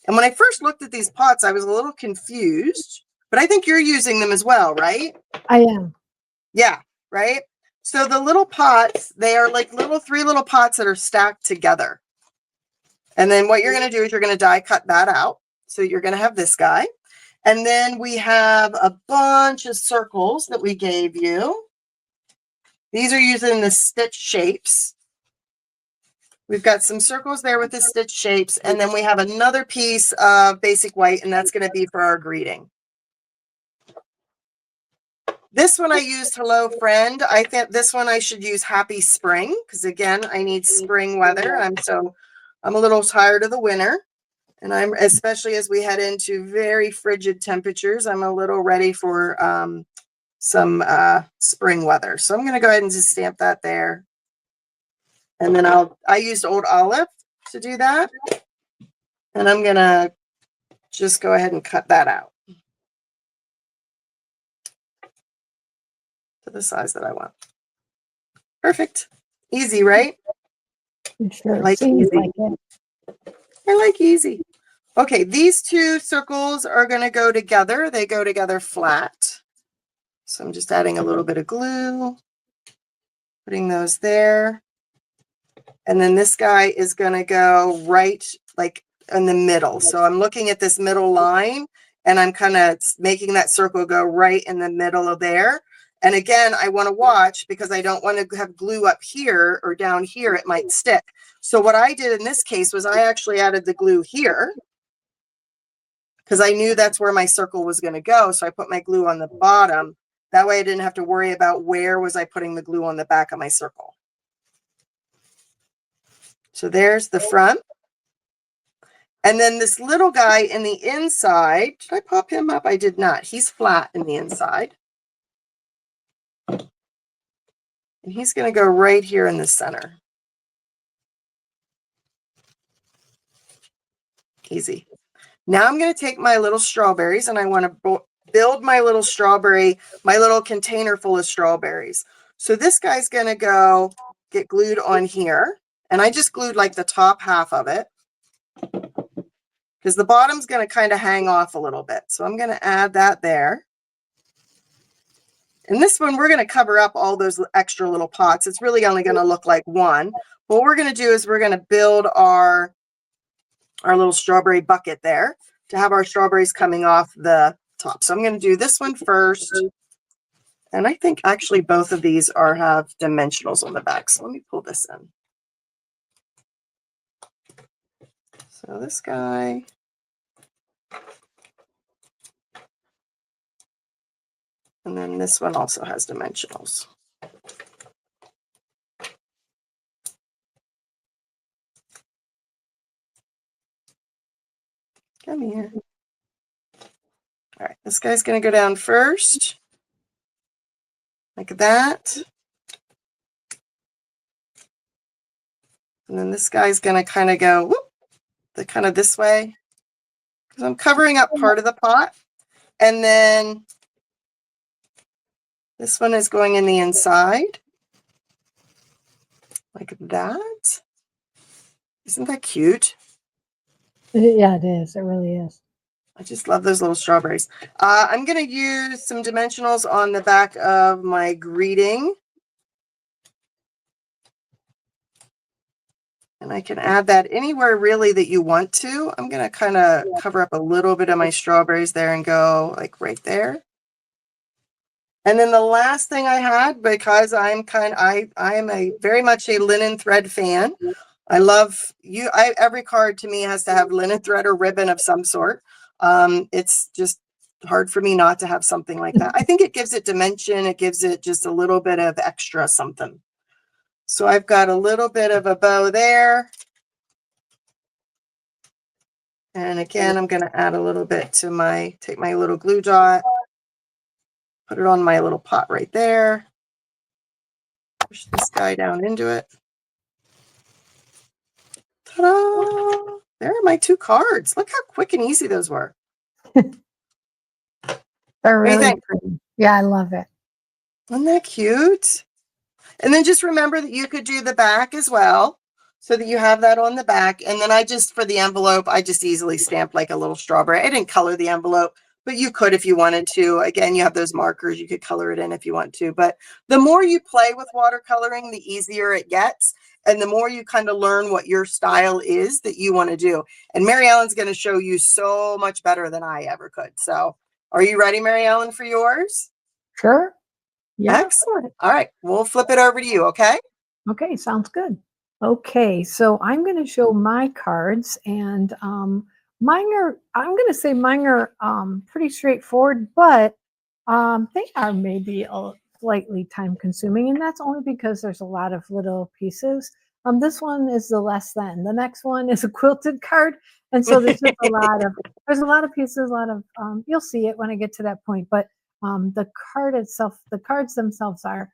And when I first looked at these pots, I was a little confused, but I think you're using them as well, right? I am. Yeah, right? So the little pots, they are like three little pots that are stacked together. And then what you're going to do is you're going to die cut that out. So you're going to have this guy. And then we have a bunch of circles that we gave you. These are using the stitch shapes. We've got some circles there with the stitch shapes, and then we have another piece of basic white, and that's going to be for our greeting. This one I used Hello Friend. I think this one I should use Happy Spring, because again, I need spring weather. I'm a little tired of the winter, and I'm, especially as we head into very frigid temperatures, I'm a little ready for some spring weather. So I'm going to go ahead and just stamp that there. And then I used Old Olive to do that. And I'm going to just go ahead and cut that out to the size that I want. Perfect. Easy, right? It sure I like seems easy. like it. I like easy. Okay, these two circles are going to go together. They go together flat. So I'm just adding a little bit of glue, putting those there. And then this guy is going to go right like in the middle. So I'm looking at this middle line, and I'm kind of making that circle go right in the middle of there. And again, I want to watch, because I don't want to have glue up here or down here. It might stick. So what I did in this case was I actually added the glue here, because I knew that's where my circle was going to go. So I put my glue on the bottom. That way I didn't have to worry about where was I putting the glue on the back of my circle. So there's the front. And then this little guy in the inside, did I pop him up? I did not. He's flat in the inside. And he's going to go right here in the center. Easy. Now I'm going to take my little strawberries, and I want to build my little strawberry, my little container full of strawberries. So this guy's going to go get glued on here. And I just glued like the top half of it, because the bottom's going to kind of hang off a little bit. So I'm going to add that there. And this one, we're going to cover up all those extra little pots. It's really only going to look like one. What we're going to do is we're going to build our little strawberry bucket there to have our strawberries coming off the top. So I'm going to do this one first. And I think actually both of these have dimensionals on the back. So let me pull this in. So this guy. And then this one also has dimensionals. come here. All right, this guy's going to go down first, like that. And then this guy's going to kind of go kind of this way, because I'm covering up part of the pot. And then this one is going in the inside, like that. Isn't that cute? Yeah, it is. It really is. I just love those little strawberries. I'm going to use some dimensionals on the back of my greeting. And I can add that anywhere really that you want to. I'm going to kind of cover up a little bit of my strawberries there and go like right there. And then the last thing I had, because I am a very much a linen thread fan. I love every card to me has to have linen thread or ribbon of some sort. It's just hard for me not to have something like that. I think it gives it dimension. It gives it just a little bit of extra something. So I've got a little bit of a bow there. And again, I'm going to add a little bit to take my little glue dot, put it on my little pot right there. Push this guy down into it. Ta-da! There are my 2 cards. Look how quick and easy those were. They're really pretty. Yeah, I love it. Isn't that cute? And then just remember that you could do the back as well, so that you have that on the back. And then for the envelope, I just easily stamped like a little strawberry. I didn't color the envelope, but you could if you wanted to. Again, you have those markers. You could color it in if you want to. But the more you play with watercoloring, the easier it gets. And the more you kind of learn what your style is that you want to do. And Mary Ellen's going to show you so much better than I ever could. So are you ready, Mary Ellen, for yours? Sure. Yeah. Excellent. All right. We'll flip it over to you. Okay. Okay. Sounds good. Okay. So I'm going to show my cards, and I'm going to say mine are pretty straightforward, but they are maybe slightly time consuming, and that's only because there's a lot of little pieces. This one is the less than. The next one is a quilted card, and so there's just a lot of pieces, a lot of you'll see it when I get to that point. But the cards themselves are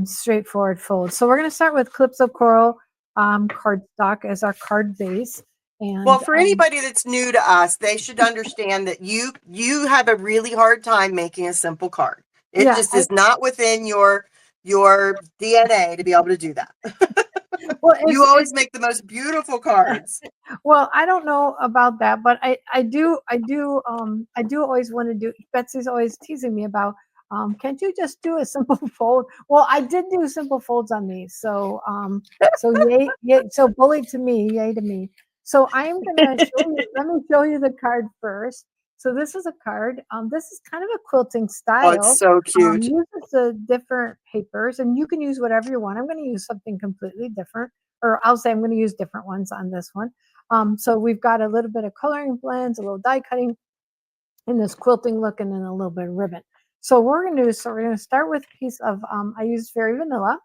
straightforward folds. So we're going to start with clips of coral cardstock as our card base. And, well, for anybody that's new to us, they should understand that you have a really hard time making a simple card. It just is not within your DNA to be able to do that. Well, you always make the most beautiful cards. Well, I don't know about that, but I do always want to do. Betsy's always teasing me about, can't you just do a simple fold? Well, I did do simple folds on these, so yay, so bully to me, yay to me. So I'm gonna show you. Let me show you the card first. So this is a card. This is kind of a quilting style. Oh, it's so cute. Uses the different papers, and you can use whatever you want. I'm going to use something completely different, or I'll say I'm going to use different ones on this one. So we've got a little bit of coloring blends, a little die cutting, and this quilting look, and then a little bit of ribbon. So we're going to do. So we're going to start with a piece of. I used Fairy Vanilla,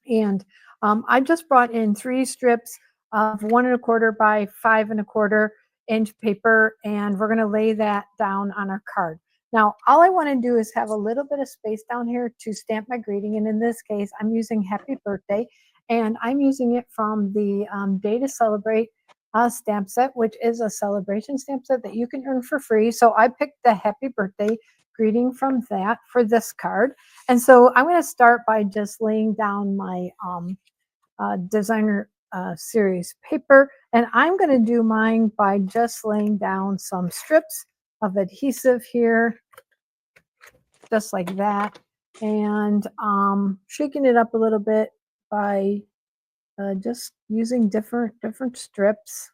and I just brought in 3 strips of 1 1/4 by 5 1/4 inch paper, and we're going to lay that down on our card. Now, all I want to do is have a little bit of space down here to stamp my greeting, and in this case, I'm using Happy Birthday, and I'm using it from the Day to Celebrate stamp set, which is a celebration stamp set that you can earn for free. So I picked the Happy Birthday greeting from that for this card. And so I'm going to start by just laying down my designer series paper, and I'm going to do mine by just laying down some strips of adhesive here, just like that, and shaking it up a little bit by just using different strips.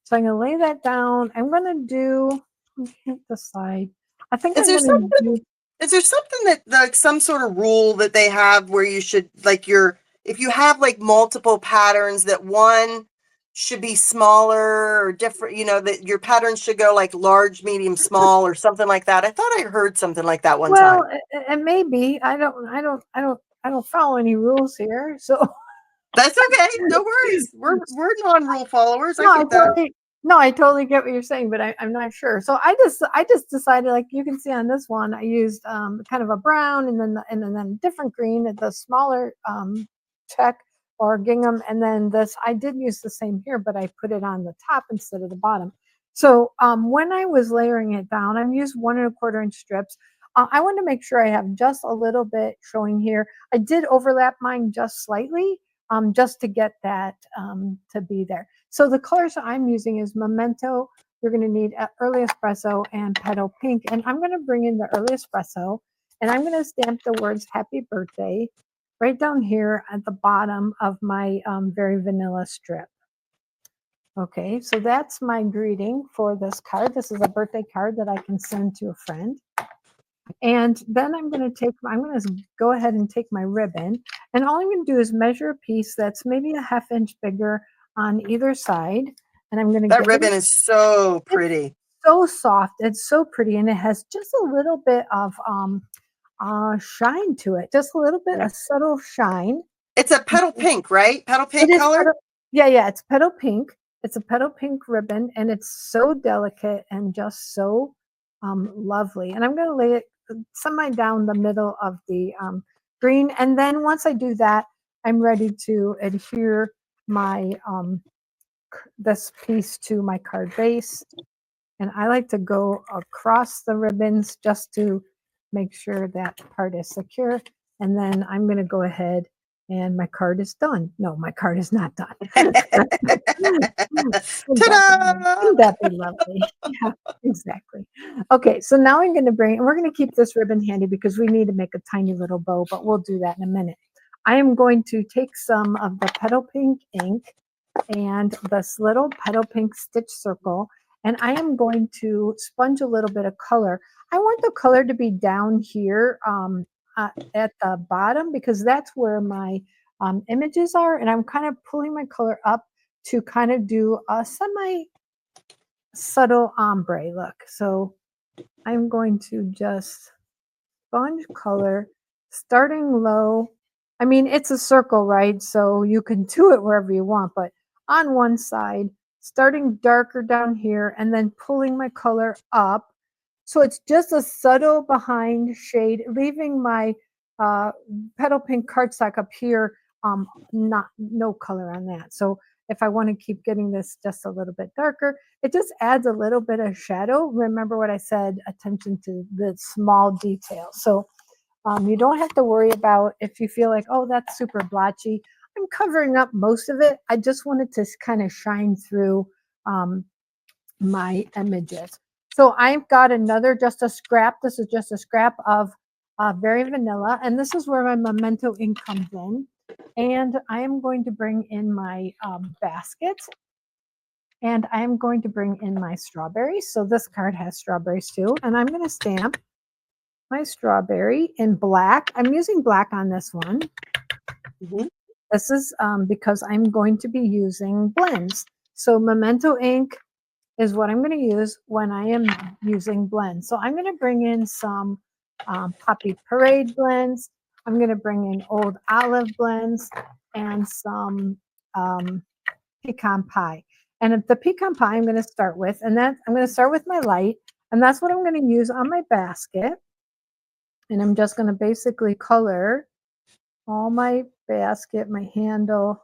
So I'm going to lay that down. I'm going to do, I can't decide. I think Is there something that like some sort of rule that they have where you should like if you have like multiple patterns that one should be smaller or different, that your patterns should go like large, medium, small, or something like that? I thought I heard something like that one time. Well, it may be. I don't follow any rules here, so that's okay. No worries. We're non-rule followers. No, No, I totally get what you're saying, but I'm not sure. So I just decided, like you can see on this one, I used kind of a brown and then a different green, the smaller check or gingham, and then this I did use the same here, but I put it on the top instead of the bottom. So when I was layering it down, I used 1 1/4 inch strips. I want to make sure I have just a little bit showing here. I did overlap mine just slightly, just to get that to be there. So the colors I'm using is Memento. You're going to need Early Espresso and Petal Pink. And I'm going to bring in the Early Espresso and I'm going to stamp the words Happy Birthday right down here at the bottom of my Very Vanilla strip. Okay, so that's my greeting for this card. This is a birthday card that I can send to a friend. And then I'm going to go ahead and take my ribbon, and all I'm going to do is measure a piece that's maybe a 1/2 inch bigger on either side. And I'm going to That ribbon is so pretty. so soft. It's so pretty, and it has just a little bit of shine to it, just a little bit, a subtle shine. It's a petal pink, right? Petal pink color? Yeah, it's petal pink. It's a petal pink ribbon, and it's so delicate and just so lovely. And I'm going to lay it semi down the middle of the green. And then once I do that, I'm ready to adhere my this piece to my card base. And I like to go across the ribbons just to make sure that part is secure. And then I'm going to go ahead and my card is done. No, my card is not done. Wouldn't that be lovely? Yeah, exactly. Okay, so now I'm going to we're going to keep this ribbon handy because we need to make a tiny little bow, but we'll do that in a minute. I am going to take some of the Petal Pink ink and this little Petal Pink stitch circle, and I am going to sponge a little bit of color. I want the color to be down here at the bottom because that's where my images are, and I'm kind of pulling my color up to kind of do a semi subtle ombre look. So I'm going to just sponge color starting low. I mean, it's a circle, right? So you can do it wherever you want, but on one side, starting darker down here and then pulling my color up. So it's just a subtle behind shade, leaving my Petal Pink cardstock up here, no color on that. So if I want to keep getting this just a little bit darker, it just adds a little bit of shadow. Remember what I said, attention to the small details. So you don't have to worry about if you feel like, oh, that's super blotchy. I'm covering up most of it. I just wanted to kind of shine through my images. So I've got just a scrap. This is just a scrap of Very Vanilla. And this is where my Memento ink comes in. And I am going to bring in my basket. And I am going to bring in my strawberries. So this card has strawberries too. And I'm going to stamp my strawberry in black. I'm using black on this one. Mm-hmm. This is because I'm going to be using blends. So Memento ink is what I'm going to use when I am using blends. So I'm going to bring in some Poppy Parade blends. I'm going to bring in Old Olive blends and some pecan pie. And the pecan pie I'm going to start with, and that I'm going to start with my light, and that's what I'm going to use on my basket. And I'm just going to basically color all my basket, my handle.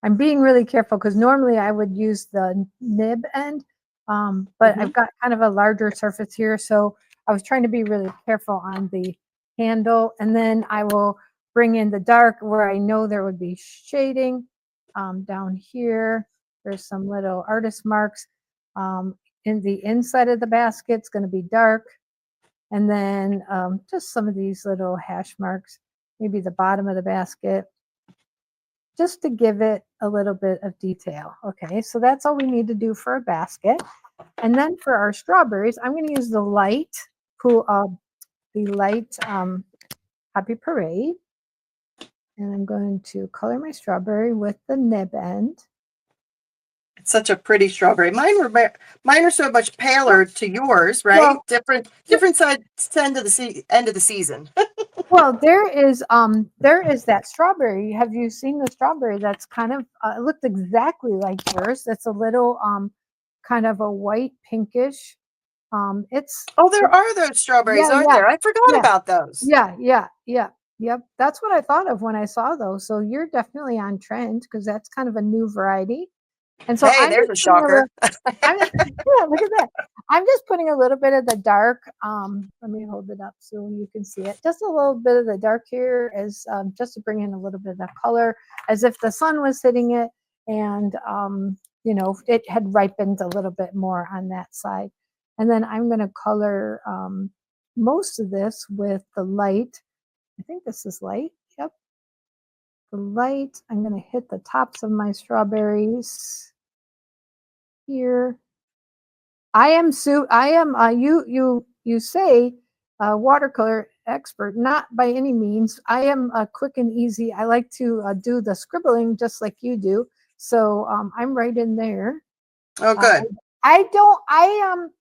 I'm being really careful because normally I would use the nib end, but I've got kind of a larger surface here. So I was trying to be really careful on the handle. And then I will bring in the dark where I know there would be shading. Down here, there's some little artist marks. In the inside of the basket, it's going to be dark. And then just some of these little hash marks, maybe the bottom of the basket, just to give it a little bit of detail. Okay, so that's all we need to do for a basket. And then for our strawberries, I'm going to use the light Happy Parade. And I'm going to color my strawberry with the nib end. It's such a pretty strawberry. Mine are so much paler to yours, right? Well, different side end of the season. Well, there is that strawberry. Have you seen the strawberry that's kind of it looked exactly like yours? That's a little kind of a white pinkish. It's Oh, there are those strawberries, yeah, aren't yeah, there? I forgot yeah, about those. yeah, yeah, yeah, yep. That's what I thought of when I saw those. So you're definitely on trend because that's kind of a new variety. And so Hey, I'm there's just a putting a little, shocker. I'm yeah, look at that. I'm just putting a little bit of the dark. Let me hold it up so you can see it. Just a little bit of the dark here is just to bring in a little bit of color, as if the sun was hitting it, and it had ripened a little bit more on that side. And then I'm going to color most of this with the light. I think this is light. Yep, the light. I'm going to hit the tops of my strawberries here. I am Sue. I am you say watercolor expert, not by any means. I am quick and easy. I like to do the scribbling just like you do. So I'm right in there. Oh, Uh, good. I don't.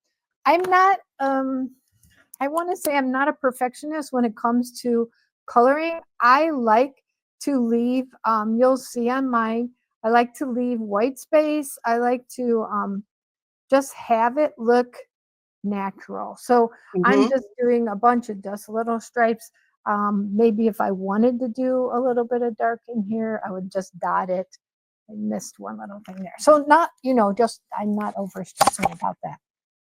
I'm not. I want to say I'm not a perfectionist when it comes to coloring. I like to leave. You'll see on mine. I like to leave white space. I like to just have it look natural. So I'm Hmm. just doing a bunch of just little stripes. Maybe if I wanted to do a little bit of dark in here, I would just dot it. I missed one little thing there. So not, just I'm not over stressing about that.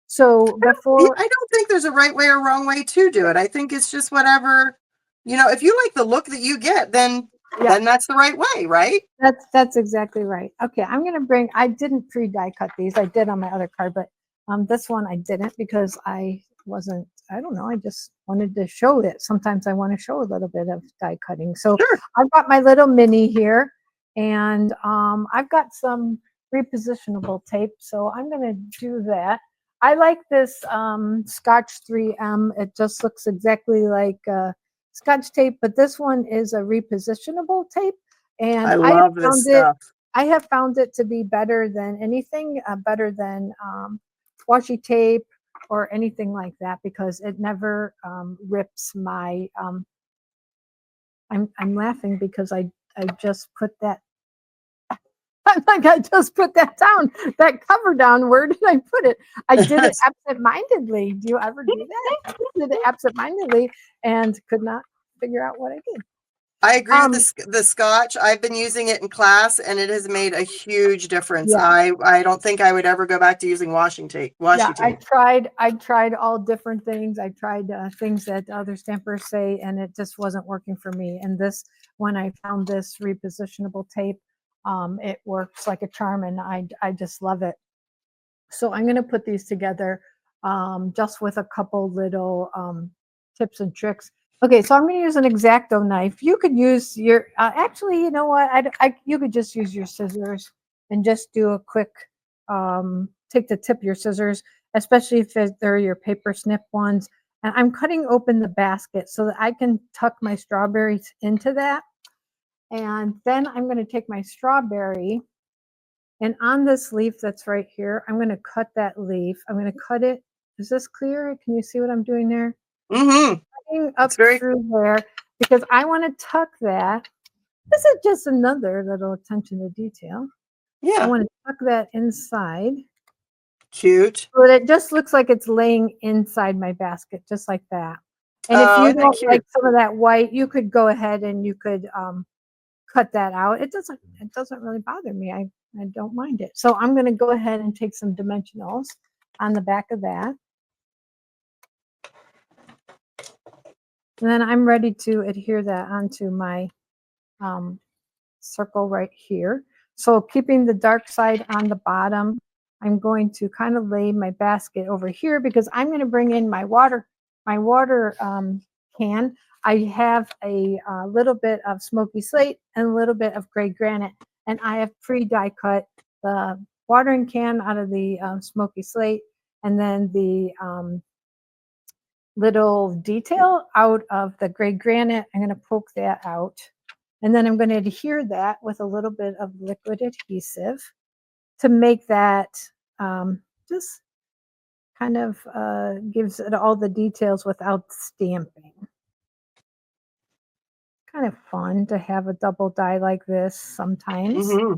So Yeah, before, I don't think there's a right way or wrong way to do it. I think it's just whatever, if you like the look that you get, then yeah, that's the right way, right? that's exactly right. Okay, I'm gonna bring. I didn't pre-die cut these. I did on my other card, but this one I didn't because I wasn't. I don't know. I just wanted to show it. Sometimes I want to show a little bit of die cutting. So Sure. I've got my little mini here, and I've got some repositionable tape. So I'm gonna do that. I like this Scotch 3M. It just looks exactly like Scotch tape, but this one is a repositionable tape, and I love this stuff. I have found it to be better than anything, better than washi tape or anything like that, because it never rips my. I'm laughing because I just put that. I'm like, I just put that down, that cover down. Where did I put it? I did it absent-mindedly. Do you ever do that? I did it absent-mindedly and could not figure out what I did. I agree with the Scotch. I've been using it in class, and it has made a huge difference. Yeah. I don't think I would ever go back to using washi tape. Yeah, I tried all different things. I tried things that other stampers say, and it just wasn't working for me. And when I found this repositionable tape, it works like a charm, and I just love it. So I'm going to put these together just with a couple little tips and tricks. Okay, so I'm going to use an X-Acto knife. You could use your, actually, you know what? You could just use your scissors and just do a quick, take the tip of your scissors, especially if they're your paper snip ones. And I'm cutting open the basket so that I can tuck my strawberries into that. And then I'm going to take my strawberry, and on this leaf that's right here, I'm going to cut that leaf. I'm going to cut it. Is this clear? Can you see what I'm doing there? Mm-hmm. Cutting up It's very through there because I want to tuck that. This is just another little attention to detail. I yeah, want to tuck that inside. cute. But it just looks like it's laying inside my basket, just like that. And if Oh, you isn't that don't like cute? some of that white, you could go ahead and you could cut that out. It doesn't really bother me. I don't mind it. So I'm going to go ahead and take some dimensionals on the back of that. And then I'm ready to adhere that onto my circle right here. So keeping the dark side on the bottom, I'm going to kind of lay my basket over here because I'm going to bring in my water can. I have a little bit of smoky slate and a little bit of gray granite, and I have pre-die cut the watering can out of the smoky slate, and then the little detail out of the gray granite. I'm going to poke that out. And then I'm going to adhere that with a little bit of liquid adhesive to make that just kind of gives it all the details without stamping. Kind of fun to have a double die like this sometimes. Mm-hmm.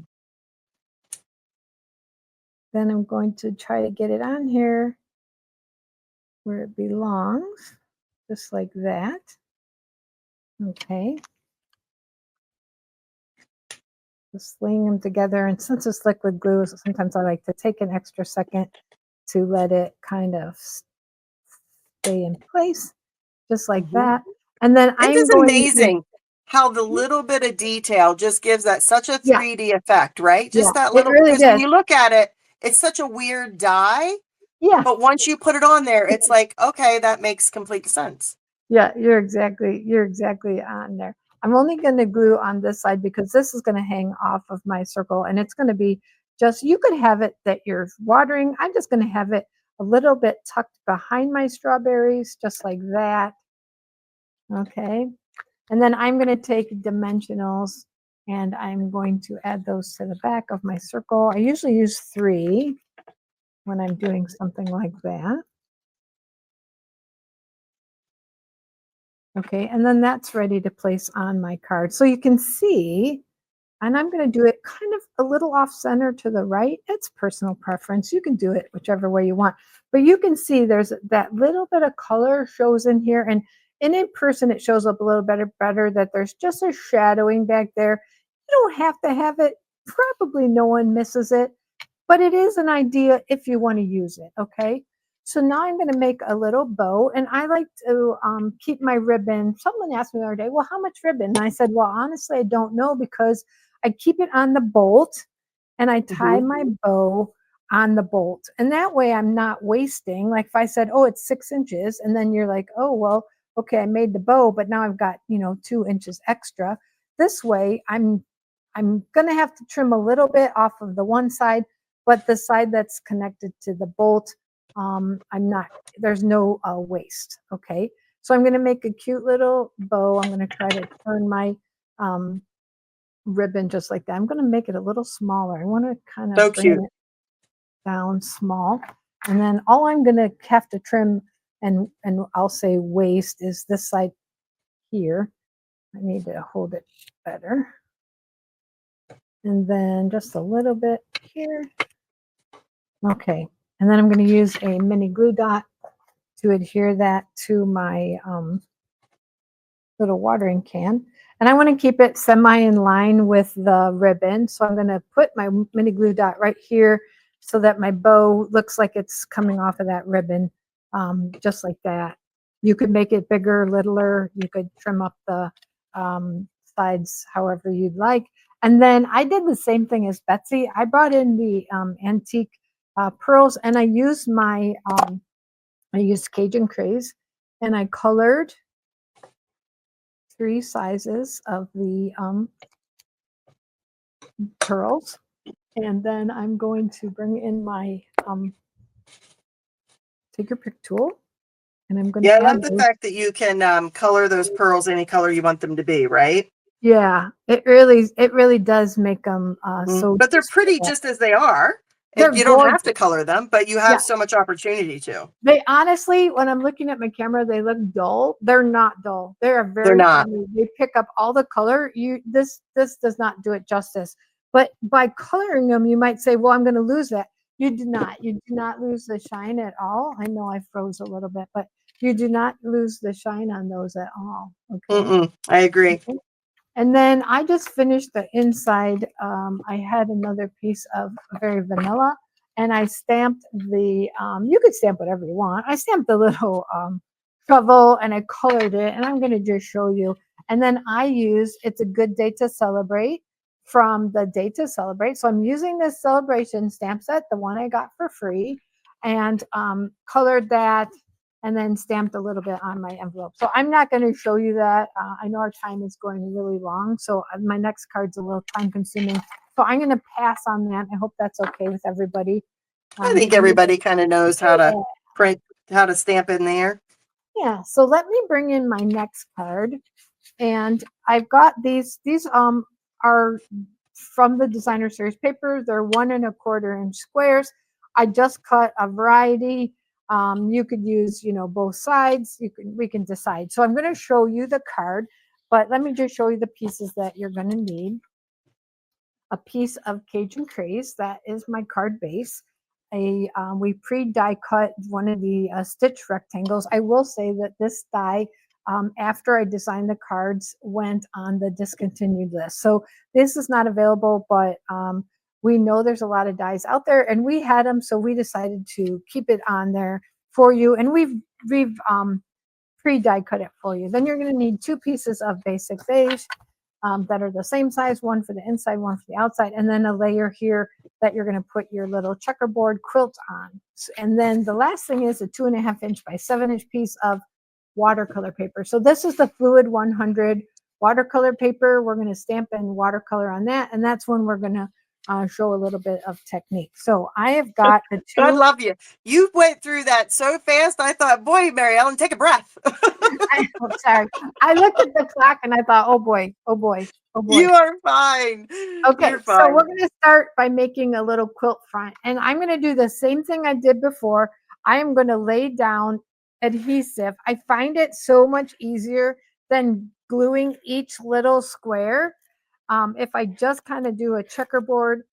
then I'm going to try to get it on here where it belongs, just like that. Okay. Just laying them together. And since it's liquid glue, sometimes I like to take an extra second to let it kind of stay in place, just like that. And then It I'm is going to, amazing how the little bit of detail just gives that such a yeah, 3D effect, right? yeah, Just that it little, really because when does. you look at it, it's such a weird die, Yeah, but once you put it on there, it's like, okay, that makes complete sense. yeah, you're exactly on there. I'm only going to glue on this side because this is going to hang off of my circle, and it's going to be just, you could have it that you're watering. I'm just going to have it a little bit tucked behind my strawberries, just like that. Okay. And then I'm going to take dimensionals and I'm going to add those to the back of my circle. I usually use 3 when I'm doing something like that. Okay, and then that's ready to place on my card. So you can see, and I'm going to do it kind of a little off center to the right. It's personal preference. You can do it whichever way you want. But you can see there's that little bit of color shows in here. And in person, it shows up a little better that there's just a shadowing back there. You don't have to have it. Probably no one misses it. But it is an idea if you want to use it, okay? So now I'm going to make a little bow, and I like to keep my ribbon. Someone asked me the other day, well, how much ribbon? And I said, well, honestly, I don't know because I keep it on the bolt and I tie my bow on the bolt. And that way I'm not wasting. Like if I said, oh, it's 6 inches, and then you're like, oh, well, okay, I made the bow, but now I've got, 2 inches extra. This way I'm going to have to trim a little bit off of the one side, but the side that's connected to the bolt, there's no waste. Okay. So I'm going to make a cute little bow. I'm going to try to turn my ribbon just like that. I'm going to make it a little smaller. I want to kind So of bring cute. it down small. And then all I'm going to have to trim and I'll say waste is this side here. I need to hold it better. And then just a little bit here. Okay. And then I'm going to use a mini glue dot to adhere that to my little watering can. And I want to keep it semi in line with the ribbon. So I'm going to put my mini glue dot right here so that my bow looks like it's coming off of that ribbon, just like that. You could make it bigger, littler. You could trim up the sides however you'd like. And then I did the same thing as Betsy. I brought in the antique pearls, and I used Cajun Craze, and I colored 3 sizes of the pearls. And then I'm going to bring in my take your pick tool, and I'm going Yeah, to I love add the those. fact that you can color those pearls any color you want them to be, right? Yeah, it really does make them so But they're pretty useful. just as they are. They're You don't have gorgeous. to color them, but you have Yeah, so much opportunity to. they honestly, when I'm looking at my camera, they look dull. They're not dull. They are They're very not. friendly. They pick up all the color. This does not do it justice. But by coloring them, you might say, well, I'm going to lose that. You do not. You do not lose the shine at all. I know I froze a little bit, but you do not lose the shine on those at all. Okay. I agree. Okay. And then I just finished the inside. I had another piece of very vanilla, and I stamped the, you could stamp whatever you want. I stamped the little shovel and I colored it, and I'm going to just show you. And then I use It's a Good Day to Celebrate from the Day to Celebrate. So I'm using this celebration stamp set, the one I got for free, and colored that and then stamped a little bit on my envelope. So I'm not going to show you that. I know our time is going really long, so my next card's a little time consuming. So I'm going to pass on that. I hope that's okay with everybody. I think everybody kind of knows how to Yeah, print, how to stamp in there. yeah. So let me bring in my next card. And I've got these are from the designer series paper. They're 1 1/4 inch squares. I just cut a variety. You could use, both sides. We can decide. So I'm going to show you the card, but let me just show you the pieces that you're going to need. A piece of Cajun Craze, that is my card base. we pre-die cut one of the stitch rectangles. I will say that this die, after I designed the cards, went on the discontinued list. So this is not available, but we know there's a lot of dies out there, and we had them, so we decided to keep it on there for you. And we've pre-die cut it for you. Then you're going to need 2 pieces of basic beige that are the same size, one for the inside, one for the outside, and then a layer here that you're going to put your little checkerboard quilt on. And then the last thing is a 2.5 inch by 7 inch piece of watercolor paper. So this is the Fluid 100 watercolor paper. We're going to stamp in watercolor on that, and that's when we're going to show a little bit of technique. So I have got the 2. I love you. You went through that so fast. I thought, boy, Mary Ellen, take a breath. I'm sorry. I looked at the clock and I thought, oh boy, oh boy, oh boy. You are fine. Okay, You're so fine. we're going to start by making a little quilt front. And I'm going to do the same thing I did before. I am going to lay down adhesive. I find it so much easier than gluing each little square. If I just kind of do a checkerboard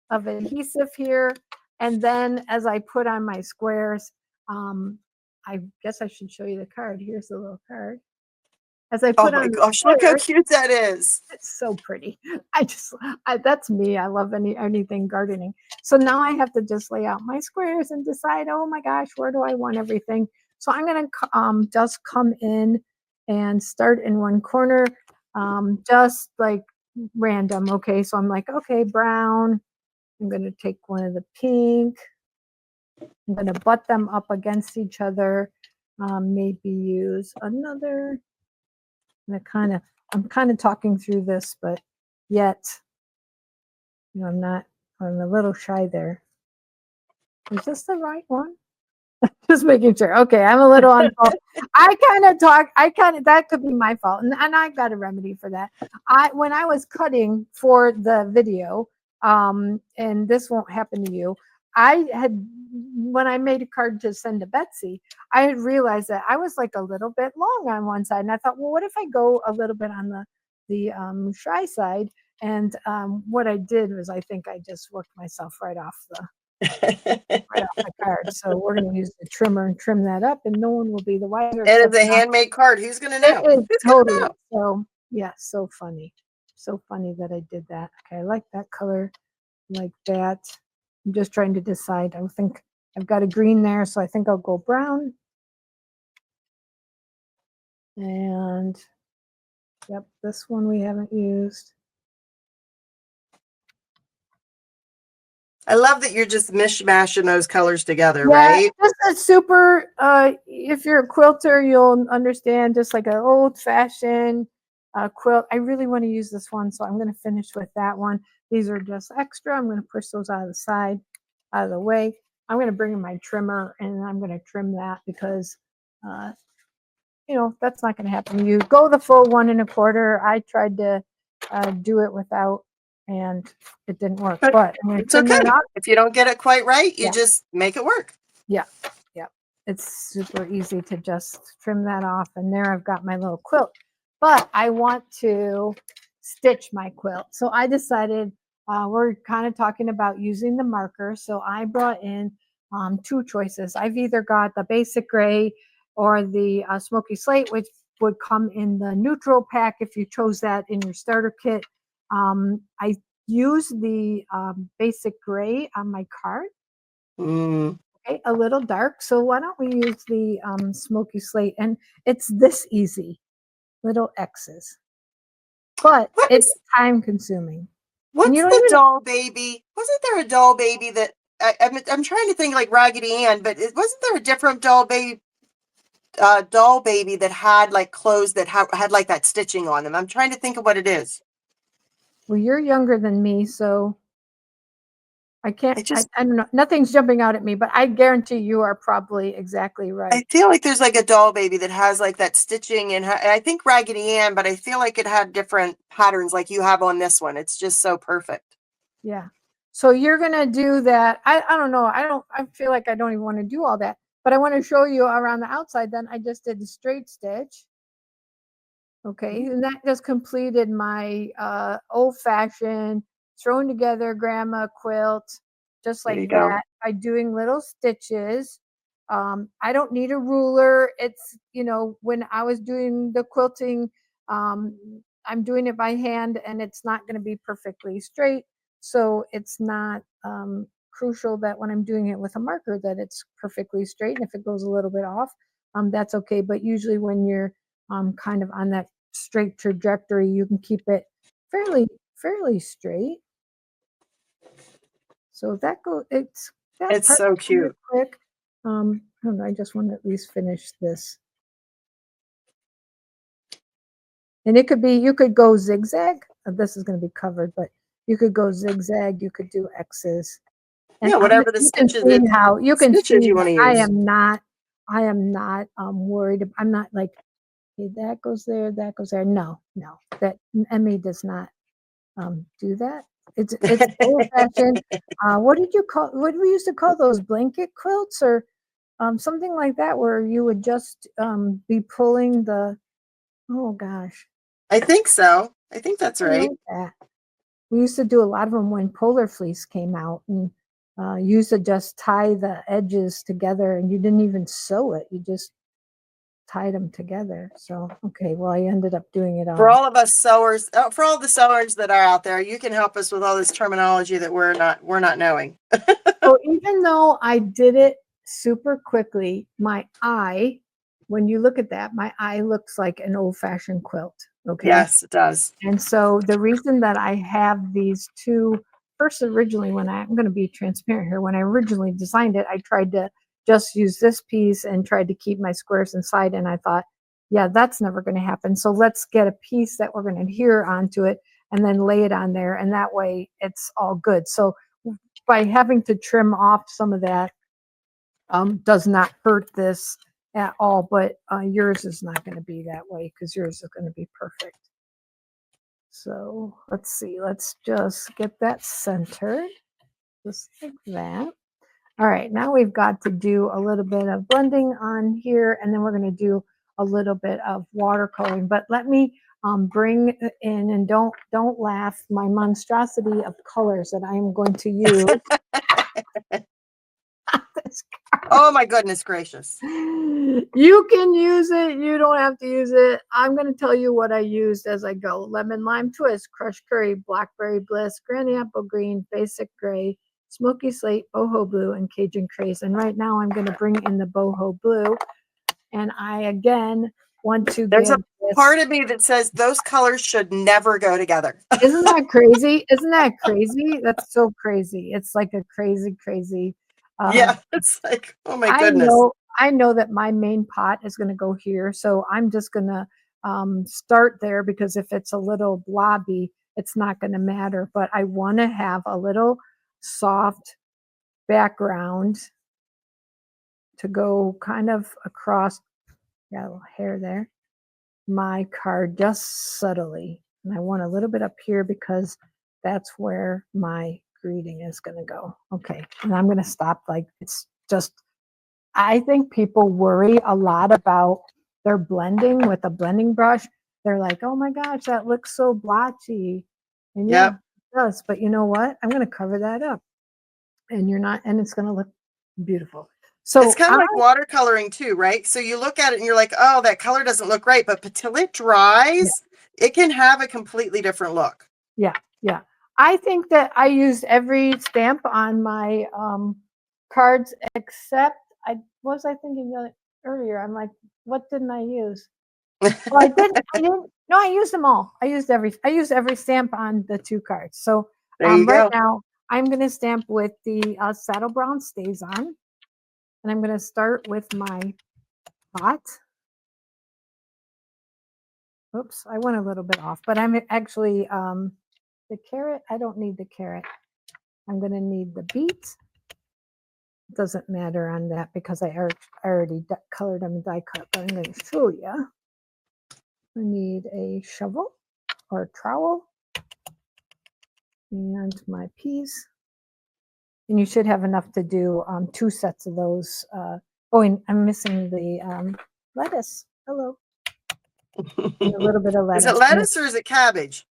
of adhesive here, and then as I put on my squares, I guess I should show you the card. Here's the little card. As I Oh put my on the gosh, look how squares, cute that is. it's so pretty. That's me. I love anything gardening. So now I have to just lay out my squares and decide, oh my gosh, where do I want everything? So I'm going to just come in and start in one corner, just like random. Okay, so I'm like, okay, brown. I'm going to take one of the pink. I'm going to butt them up against each other. Maybe use another. I'm kind of talking through this, but yet, I'm a little shy there. Is this the right one? Just making sure. Okay, I'm a little on fault. That could be my fault. And I've got a remedy for that. When I was cutting for the video, and this won't happen to you, when I made a card to send to Betsy, I had realized that I was like a little bit long on one side. And I thought, well, what if I go a little bit on the shy side? And what I did was I think I just worked myself right off the card. So we're going to use the trimmer and trim that up, and no one will be the wiser. And it's a handmade card. Who's going to know? It is Who's totally. going to know? So yeah, so funny. So funny that I did that. Okay, I like that color, like that. I'm just trying to decide. I think I've got a green there, so I think I'll go brown. And yep, this one we haven't used. I love that you're just mishmashing those colors together, Yeah, right? this is super. If you're a quilter, you'll understand. Just like an old-fashioned quilt. I really want to use this one, so I'm going to finish with that one. These are just extra. I'm going to push those out of the side, out of the way. I'm going to bring in my trimmer, and I'm going to trim that because, that's not going to happen. You go the full 1 1/4. I tried to do it without, and it didn't work. But I'm going to It's trim okay. that off. If you don't get it quite right, you just make it work. Yeah. It's super easy to just trim that off, and there I've got my little quilt. But I want to stitch my quilt. So I decided we're kind of talking about using the marker. So I brought in 2 choices. I've either got the basic gray or the smoky slate, which would come in the neutral pack if you chose that in your starter kit. I use the basic gray on my card. Okay, a little dark. So why don't we use the smoky slate? And it's this easy, little X's. But it's time consuming. What's the doll baby? Wasn't there a doll baby that I'm trying to think like Raggedy Ann, but wasn't there a different doll baby that had like clothes that had like that stitching on them? I'm trying to think of what it is. Well, you're younger than me, so I can't. I don't know. Nothing's jumping out at me, but I guarantee you are probably exactly right. I feel like there's like a doll baby that has like that stitching, and I think Raggedy Ann, but I feel like it had different patterns like you have on this one. It's just so perfect. Yeah. So you're gonna do that. I don't know. I feel like I don't even want to do all that, but I want to show you around the outside. Then I just did the straight stitch. Okay, and that just completed my old-fashioned thrown together grandma quilt. just There like you go. that by doing little stitches. I don't need a ruler. It's, you know, when I was doing the quilting, I'm doing it by hand and it's not going to be perfectly straight. So it's not crucial that when I'm doing it with a marker that it's perfectly straight. And if it goes a little bit off, that's okay. But usually when you're kind of on that straight trajectory, you can keep it fairly straight. So that that It's part so kind of cute. quick. I don't know, I just want to at least finish this. And it could be, you could go zigzag. This is going to be covered, but you could go zigzag. You could do X's. And Yeah, whatever the you can stitches see how you can see you want that to use. I am not worried. I'm not like, hey, that goes there, that goes there. No, that ME does not do that. It's old fashioned. What we used to call those blanket quilts or something like that, where you would just be pulling the, oh gosh, I think so. I think that's I right. like that. We used to do a lot of them when Polar Fleece came out, and you used to just tie the edges together, and you didn't even sew it. You just tied them together. So, okay, well, I ended up doing it For all. all of us sewers, for all the sewers that are out there, you can help us with all this terminology that we're not knowing. So even though I did it super quickly, my eye, when you look at that, my eye looks like an old-fashioned quilt. Okay. Yes, it does. And so the reason that I have these two, first originally when I'm going to be transparent here, when I originally designed it, I tried to just use this piece and tried to keep my squares inside. And I thought, yeah, that's never going to happen. So let's get a piece that we're going to adhere onto it and then lay it on there. And that way it's all good. So by having to trim off some of that does not hurt this at all. But yours is not going to be that way because yours is going to be perfect. So let's see, let's just get that centered, just like that. All right, now we've got to do a little bit of blending on here, and then we're going to do a little bit of watercoloring. But let me bring in, and don't laugh, my monstrosity of colors that I am going to use. Oh my goodness gracious. You can use it. You don't have to use it. I'm going to tell you what I used as I go. Lemon lime twist, crushed curry, blackberry bliss, granny apple green, basic gray, smoky slate, boho blue, and Cajun craze. And right now I'm going to bring in the boho blue. And I, again, want to There's give a part of me that says those colors should never go together. Isn't that crazy? Isn't that crazy? That's so crazy. It's like a crazy. Yeah, it's like, oh my I goodness. know that my main pot is going to go here, so I'm just going to start there because if it's a little blobby, it's not going to matter. But I want to have a little soft background to go kind of across. Got a little hair there. My card just subtly, and I want a little bit up here because that's where my greeting is going to go. Okay, and I'm going to stop. Like it's just. I think people worry a lot about their blending with a blending brush. They're like, oh my gosh, that looks so blotchy. And yeah, Yep. it does. But you know what? I'm going to cover that up. And it's going to look beautiful. So It's kind of like watercoloring too, right? So you look at it and you're like, oh, that color doesn't look right. But until it dries, it can have a completely different look. yeah. I think that I used every stamp on my cards except I thinking earlier. I'm like, what didn't I use? Well, I didn't. No, I used them all. I used every stamp on the two cards. So There you right go. now I'm going to stamp with the Saddle Brown Stays On, and I'm going to start with my pot. Oops, I went a little bit off, but I'm actually the carrot. I don't need the carrot. I'm going to need the beet. Doesn't matter on that because I already colored them die cut, but I'm going to show you. I need a shovel or a trowel and my peas. And you should have enough to do 2 sets of those. And I'm missing the lettuce. Hello. And a little bit of lettuce. Is it lettuce or is it cabbage?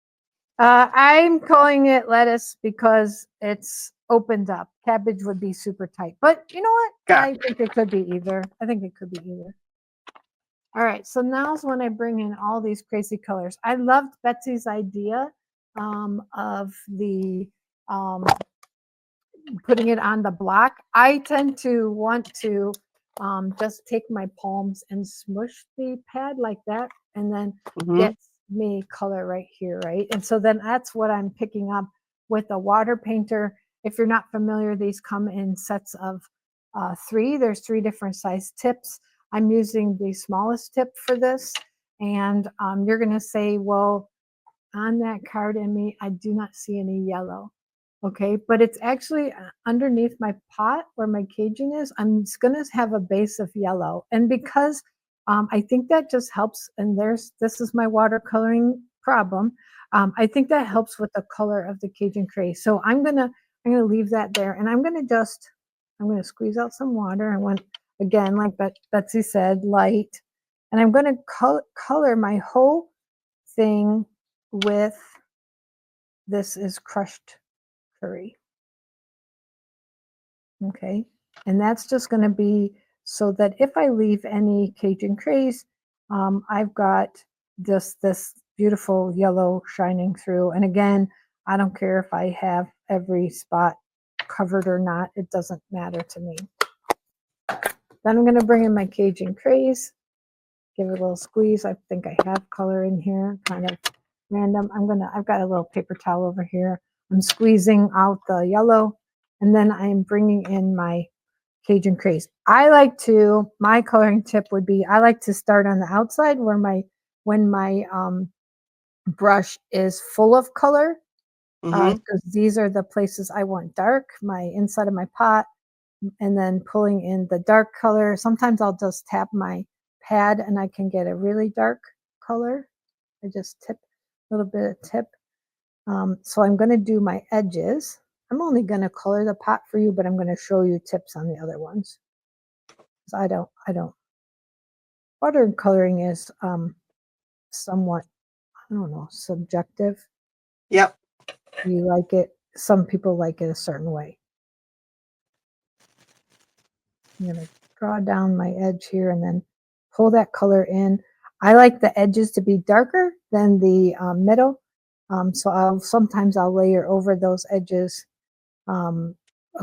I'm calling it lettuce because it's opened up. Cabbage would be super tight. But you know what? Got I think it could be either. I think it could be either. All right, so now's when I bring in all these crazy colors. I loved Betsy's idea of the putting it on the block. I tend to want to just take my palms and smush the pad like that and then get me color right here, right? And so then that's what I'm picking up with a water painter. If you're not familiar, these come in sets of 3. There's 3 different size tips. I'm using the smallest tip for this. And you're going to say, well, on that card, M.E, I do not see any yellow. Okay, but it's actually underneath my pot where my Cajun is. I'm just gonna have a base of yellow. And because I think that just helps, and this is my watercoloring problem. I think that helps with the color of the Cajun craze. So I'm gonna leave that there, and I'm gonna squeeze out some water. I want, again, like Betsy said, light. And I'm gonna color my whole thing with, this is crushed curry. Okay, and that's just going to be so that if I leave any Cajun craze, I've got this beautiful yellow shining through. And again, I don't care if I have every spot covered or not. It doesn't matter to me. Then I'm going to bring in my Cajun craze, give it a little squeeze. I think I have color in here, kind of random. I've got a little paper towel over here. I'm squeezing out the yellow, and then I'm bringing in my Cajun craze. My coloring tip would be, I like to start on the outside where when my brush is full of color, because these are the places I want dark, my inside of my pot, and then pulling in the dark color. Sometimes I'll just tap my pad and I can get a really dark color. I just tip a little bit of tip. So I'm going to do my edges. I'm only going to color the pot for you, but I'm going to show you tips on the other ones. So I don't. Watercoloring is somewhat, I don't know, subjective. Yep. You like it. Some people like it a certain way. I'm going to draw down my edge here and then pull that color in. I like the edges to be darker than the middle. So sometimes I'll layer over those edges a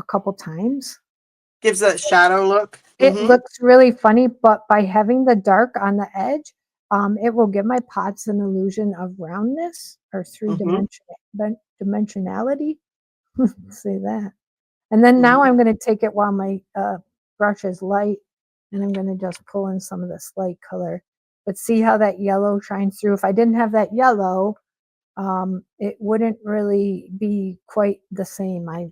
couple times. Gives that shadow look. It looks really funny, but by having the dark on the edge, it will give my pots an illusion of roundness or dimensionality. Say that. And then now I'm going to take it while my brush is light, and I'm going to just pull in some of this light color. But see how that yellow shines through? If I didn't have that yellow, it wouldn't really be quite the same. I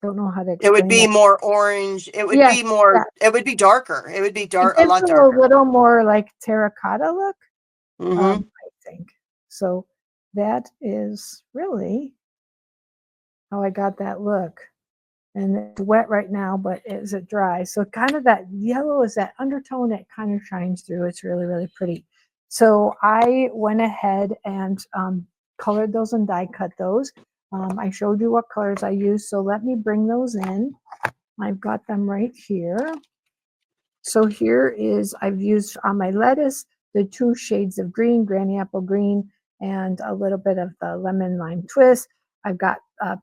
don't know how to explain it would be that. more orange. It would be more, it would be darker. It would be dark, a lot darker. A little more like terracotta look, I think. So that is really how I got that look. And it's wet right now, but is it dry? So kind of that yellow is that undertone that kind of shines through. It's really, really pretty. So I went ahead and colored those and die cut those. I showed you what colors I used, so let me bring those in. I've got them right here. So here is, I've used on my lettuce, the 2 shades of green, granny apple green, and a little bit of the lemon lime twist. I've got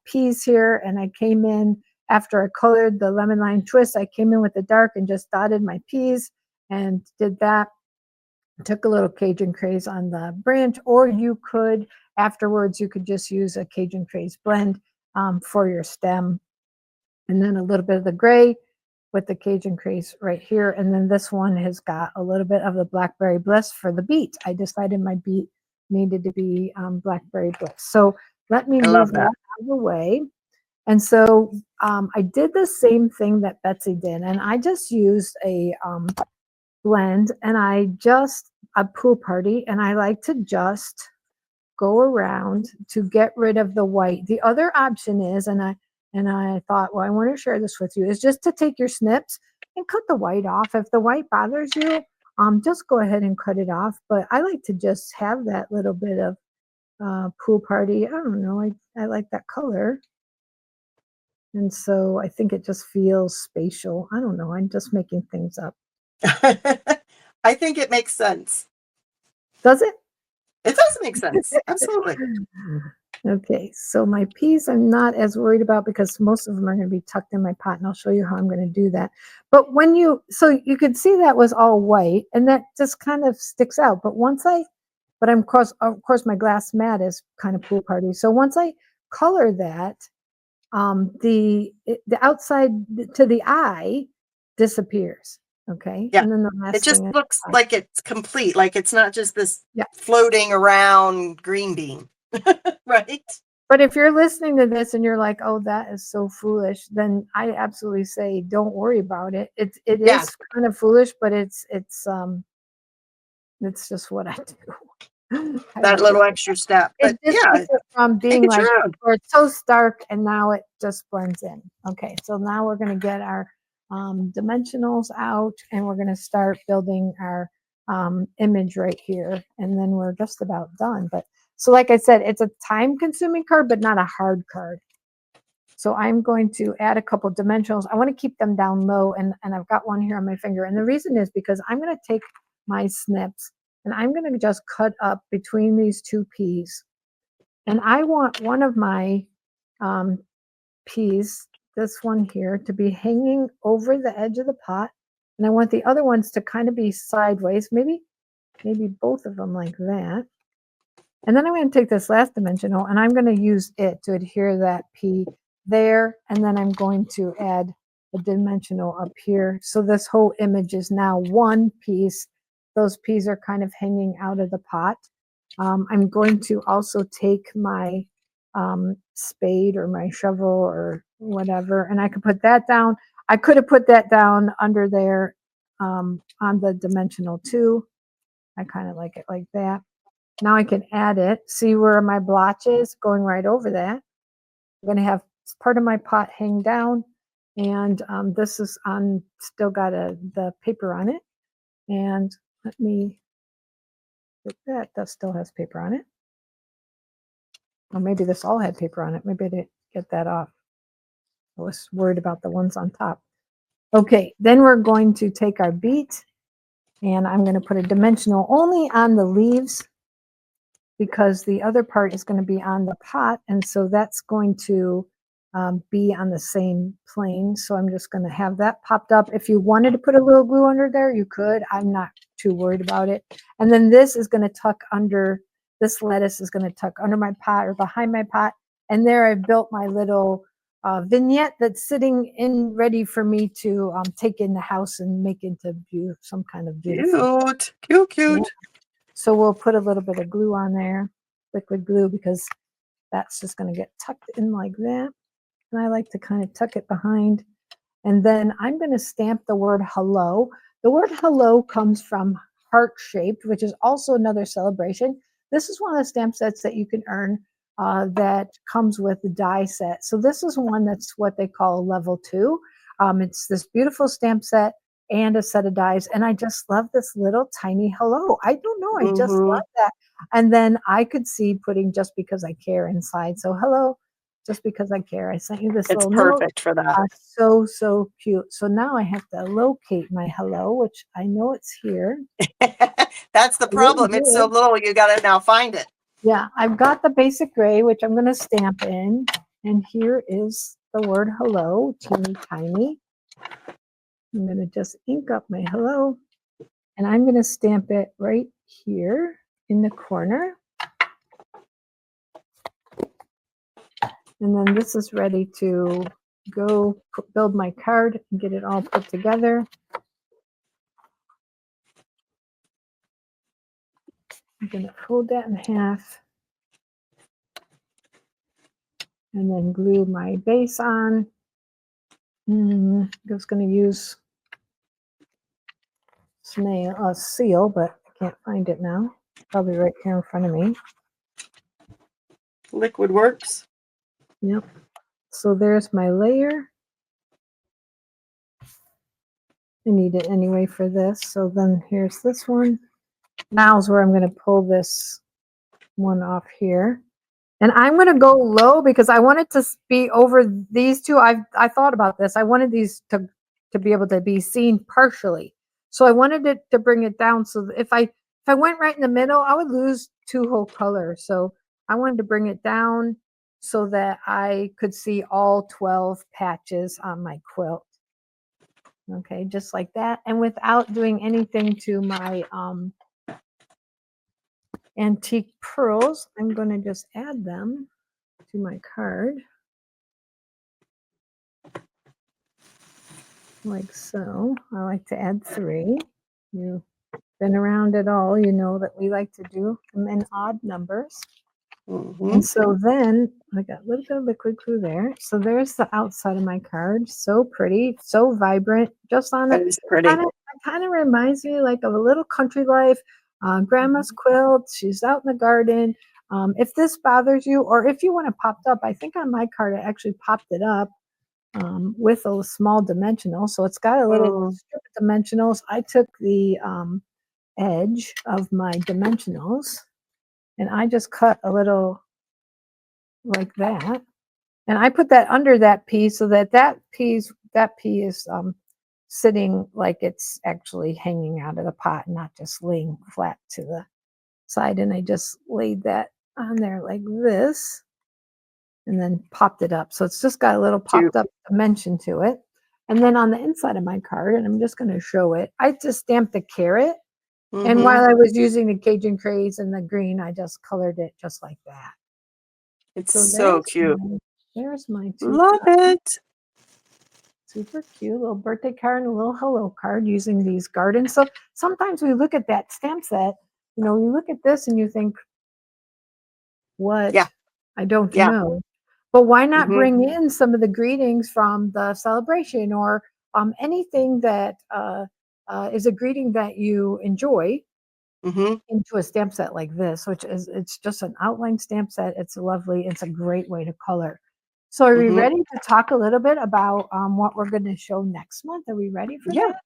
peas here, and I came in, after I colored the lemon lime twist, I came in with the dark and just dotted my peas and did that. Took a little Cajun craze on the branch, or you could, afterwards, you could just use a Cajun craze blend for your stem. And then a little bit of the gray with the Cajun craze right here. And then this one has got a little bit of the blackberry bliss for the beet. I decided my beet needed to be blackberry bliss. So let me move that out of the way. And so I did the same thing that Betsy did, and I just used a blend, and a pool party, and I like to just go around to get rid of the white. The other option is, and I thought, well, I want to share this with you, is just to take your snips and cut the white off. If the white bothers you, just go ahead and cut it off. But I like to just have that little bit of pool party. I don't know, I like that color. And so I think it just feels spatial. I don't know. I'm just making things up. I think it makes sense. Does it? It does make sense. Absolutely. Okay, so my peas I'm not as worried about because most of them are going to be tucked in my pot, and I'll show you how I'm going to do that. But when so you could see that was all white, and that just kind of sticks out. But of course my glass mat is kind of pool party. So once I color that, the outside to the eye disappears. Okay, Yeah. and then the It last just thing looks like it's complete, like it's not just this floating around green bean, right? But if you're listening to this and you're like, "Oh, that is so foolish," then I absolutely say, "Don't worry about it." It Yeah. is kind of foolish, but it's just what I do. That little extra step. But It just yeah, takes it from make being it like, your own. or it's so stark, and now it just blends in. Okay, so now we're going to get our dimensionals out, and we're going to start building our image right here, and then we're just about done. But so, like I said, it's a time-consuming card, but not a hard card. So I'm going to add a couple dimensionals. I want to keep them down low, and I've got one here on my finger. And the reason is because I'm going to take my snips and I'm going to just cut up between these two peas. And I want one of my peas, this one here, to be hanging over the edge of the pot. And I want the other ones to kind of be sideways, maybe both of them like that. And then I'm going to take this last dimensional and I'm going to use it to adhere that pea there. And then I'm going to add a dimensional up here. So this whole image is now one piece. Those peas are kind of hanging out of the pot. I'm going to also take my spade or my shovel or whatever, and I could put that down. I could have put that down under there on the dimensional too. I kind of like it like that. Now I can add it. See where my blotch is going right over that. I'm going to have part of my pot hang down, and this is on, still got the paper on it. And let me get that. That still has paper on it. Or maybe this all had paper on it. Maybe I didn't get that off. I was worried about the ones on top. Okay, then we're going to take our beet, and I'm going to put a dimensional only on the leaves because the other part is going to be on the pot, and so that's going to be on the same plane. So I'm just going to have that popped up. If you wanted to put a little glue under there, you could. I'm not too worried about it. And then this is going to tuck under, this lettuce is going to tuck under my pot or behind my pot. And there I've built my little vignette that's sitting in ready for me to take in the house and make into some kind of beautiful. Cute. Yeah. So we'll put a little bit of glue on there, liquid glue, because that's just going to get tucked in like that. And I like to kind of tuck it behind. And then I'm going to stamp the word hello. The word hello comes from heart shaped, which is also another celebration. This is one of the stamp sets that you can earn that comes with the die set. So this is one that's what they call level 2. It's this beautiful stamp set and a set of dies. And I just love this little tiny hello. I don't know. I just love that. And then I could see putting just because I care inside. So hello, just because I care. I sent you this It's little note. perfect for that. So cute. So now I have to locate my hello, which I know it's here. That's the problem. It's so little, you got to now find it. Yeah, I've got the basic gray, which I'm going to stamp in. And here is the word hello, teeny tiny. I'm going to just ink up my hello. And I'm going to stamp it right here in the corner. And then this is ready to go build my card and get it all put together. I'm going to fold that in half and then glue my base on. I'm just going to use seal, but I can't find it now. Probably right here in front of me. Liquid works. Yep. So there's my layer. I need it anyway for this. So then here's this one. Now's where I'm going to pull this one off here. And I'm going to go low because I want it to be over these two. I thought about this. I wanted these to be able to be seen partially. So I wanted it to bring it down. So that if I went right in the middle, I would lose two whole colors. So I wanted to bring it down so that I could see all 12 patches on my quilt. Okay, just like that. And without doing anything to my antique pearls, I'm going to just add them to my card. Like so. I like to add 3. You've been around at all, you know that we like to do them in odd numbers. And so then I got a little bit of liquid glue there. So there's the outside of my card. So pretty, so vibrant. Just on it. That is pretty. It kind of reminds me like of a little country life. Grandma's quilt. She's out in the garden. If this bothers you, or if you want it popped up, I think on my card I actually popped it up with a small dimensional. So it's got a little strip of dimensionals. I took the edge of my dimensionals and I just cut a little like that. And I put that under that P so that P is sitting like it's actually hanging out of the pot, not just laying flat to the side. And I just laid that on there like this and then popped it up. So it's just got a little popped up dimension to it. And then on the inside of my card, and I'm just going to show it, I just stamped a carrot. And while I was using the Cajun craze and the green, I just colored it just like that. It's so cute. There's my 2 Love it. Super cute little birthday card and a little hello card using these gardens. So sometimes we look at that stamp set, you know, you look at this and you think, what? Yeah. I don't know. But why not bring in some of the greetings from the celebration or anything that is a greeting that you enjoy into a stamp set like this, which is, it's just an outline stamp set. It's lovely. It's a great way to color. So are we ready to talk a little bit about what we're going to show next month? Are we ready for that?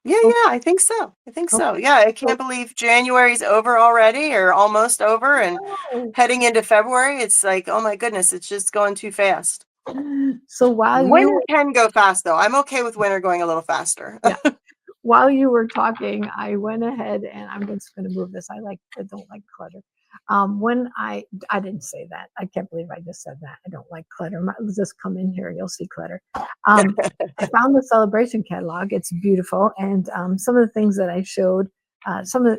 Yeah, I think so. Yeah, I can't believe January's over already or almost over and heading into February. It's like, oh my goodness, it's just going too fast. So while winter can go fast though. I'm okay with winter going a little faster. While you were talking, I went ahead and I'm just going to move this. I don't like clutter. When I didn't say that. I can't believe I just said that. I don't like clutter. Let's just come in here. You'll see clutter. I found the celebration catalog. It's beautiful. And some of the things that I showed,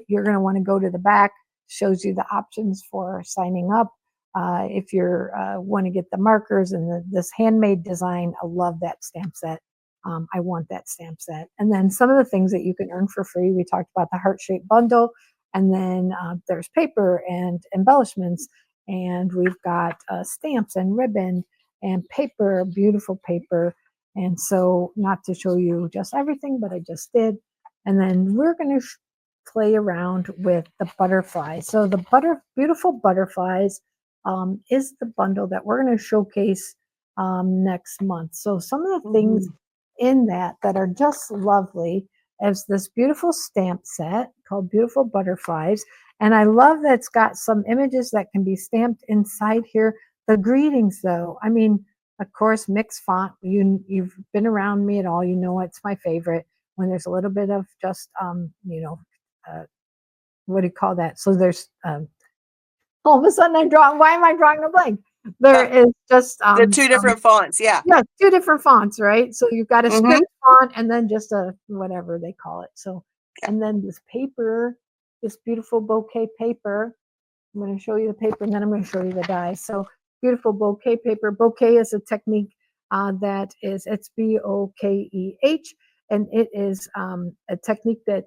you're going to want to go to the back, shows you the options for signing up. If you want to get the markers and this handmade design, I love that stamp set. I want that stamp set. And then some of the things that you can earn for free. We talked about the heart-shaped bundle. And then there's paper and embellishments. And we've got stamps and ribbon and paper, beautiful paper. And so not to show you just everything, but I just did. And then we're going to play around with the butterflies. So the beautiful butterflies is the bundle that we're going to showcase next month. So some of the things in that are just lovely as this beautiful stamp set called Beautiful Butterflies. And I love that it's got some images that can be stamped inside here. The greetings though, I mean, of course, mixed font. You've been around me at all. You know it's my favorite when there's a little bit of just, what do you call that? So there's, all of a sudden why am I drawing a blank? There is just the 2 different fonts, yeah, 2 different fonts, right? So you've got a script font and then just a whatever they call it. So, and then this paper, this beautiful bouquet paper. I'm going to show you the paper and then I'm going to show you the die. So beautiful bouquet paper. Bouquet is a technique that is, it's B-O-K-E-H, and it is a technique that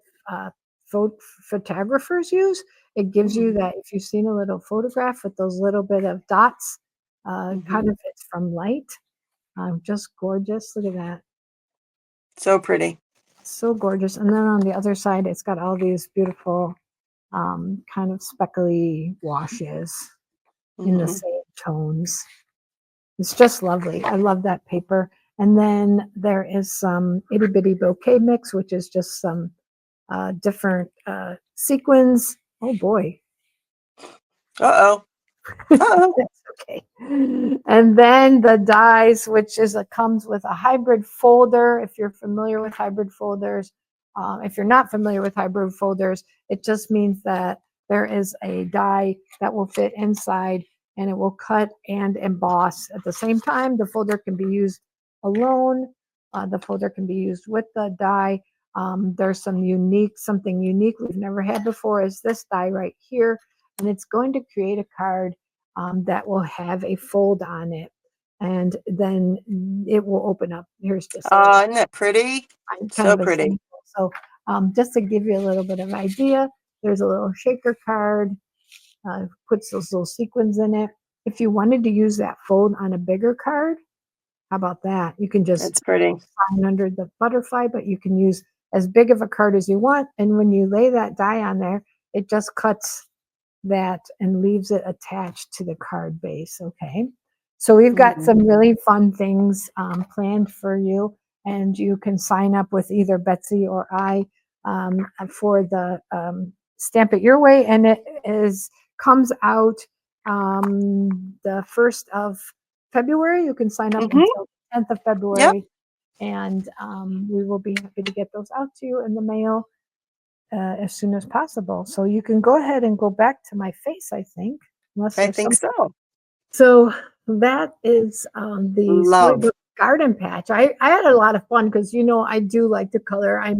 photographers use. It gives you that, if you've seen a little photograph with those little bit of dots, kind of it's from light. Just gorgeous. Look at that. So pretty. So gorgeous. And then on the other side, it's got all these beautiful kind of speckly washes in the same tones. It's just lovely. I love that paper. And then there is some itty bitty bouquet mix, which is just some different sequins. Oh boy. Uh-oh. Uh-oh. That's okay. And then the dies, which comes with a hybrid folder. If you're familiar with hybrid folders, if you're not familiar with hybrid folders, it just means that there is a die that will fit inside and it will cut and emboss at the same time. The folder can be used alone. The folder can be used with the die. There's something unique we've never had before is this die right here. And it's going to create a card that will have a fold on it. And then it will open up. Here's just Isn't that pretty? kind So of pretty. example. So just to give you a little bit of idea, there's a little shaker card, puts those little sequins in it. If you wanted to use that fold on a bigger card, how about that? You can just That's pretty. sign under the butterfly, but you can use as big of a card as you want. And when you lay that die on there, it just cuts that and leaves it attached to the card base. Okay. So we've got some really fun things planned for you, and you can sign up with either Betsy or I for the Stamp It Your Way, and it comes out the 1st of February. You can sign up until the 10th of February, and we will be happy to get those out to you in the mail as soon as possible. So you can go ahead and go back to my face, I think. Unless I think so. So that is the Love. Storybook Garden Patch. I had a lot of fun because I do like to color. I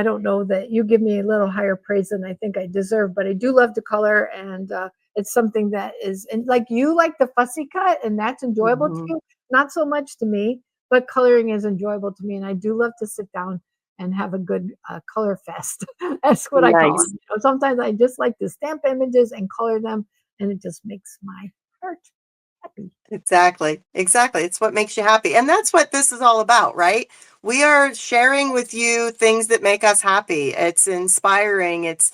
don't know that you give me a little higher praise than I think I deserve, but I do love to color, and it's something that is, and like you like the fussy cut, and that's enjoyable to you. Not so much to me, but coloring is enjoyable to me, and I do love to sit down and have a good color fest. That's what I call Nice. it. Sometimes I just like to stamp images and color them, and it just makes my heart happy. Exactly. Exactly. It's what makes you happy. And that's what this is all about, right? We are sharing with you things that make us happy. It's inspiring. It's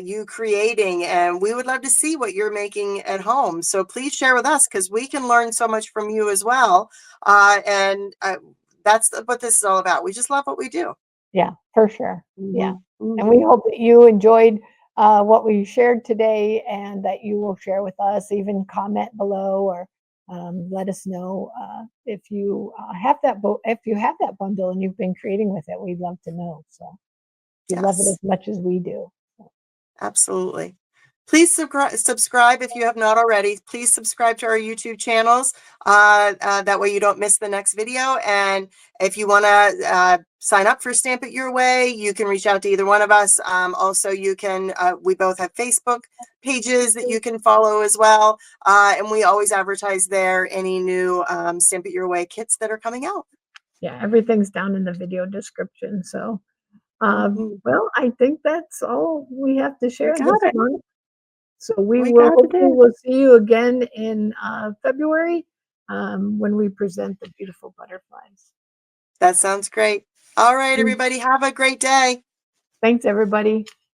you creating, and we would love to see what you're making at home. So please share with us because we can learn so much from you as well. And that's what this is all about. We just love what we do. Yeah, for sure. Yeah. And Mhm. we hope that you enjoyed what we shared today, and that you will share with us, even comment below, or let us know if you have if you have that bundle and you've been creating with it. We'd love to know. So you love it as Yes. much as we do. Absolutely. Please subscribe if you have not already. Please subscribe to our YouTube channels. That way you don't miss the next video. And if you want to sign up for Stamp It Your Way, you can reach out to either one of us. Also, you can, we both have Facebook pages that you can follow as well. And we always advertise there any new Stamp It Your Way kits that are coming out. Yeah, everything's down in the video description. So, Mhm. well, I think that's all we have to We share got this it. month. So we We will got hopefully it. we'll see you again in February when we present the beautiful butterflies. That sounds great. All right, everybody, have a great day. Thanks, everybody.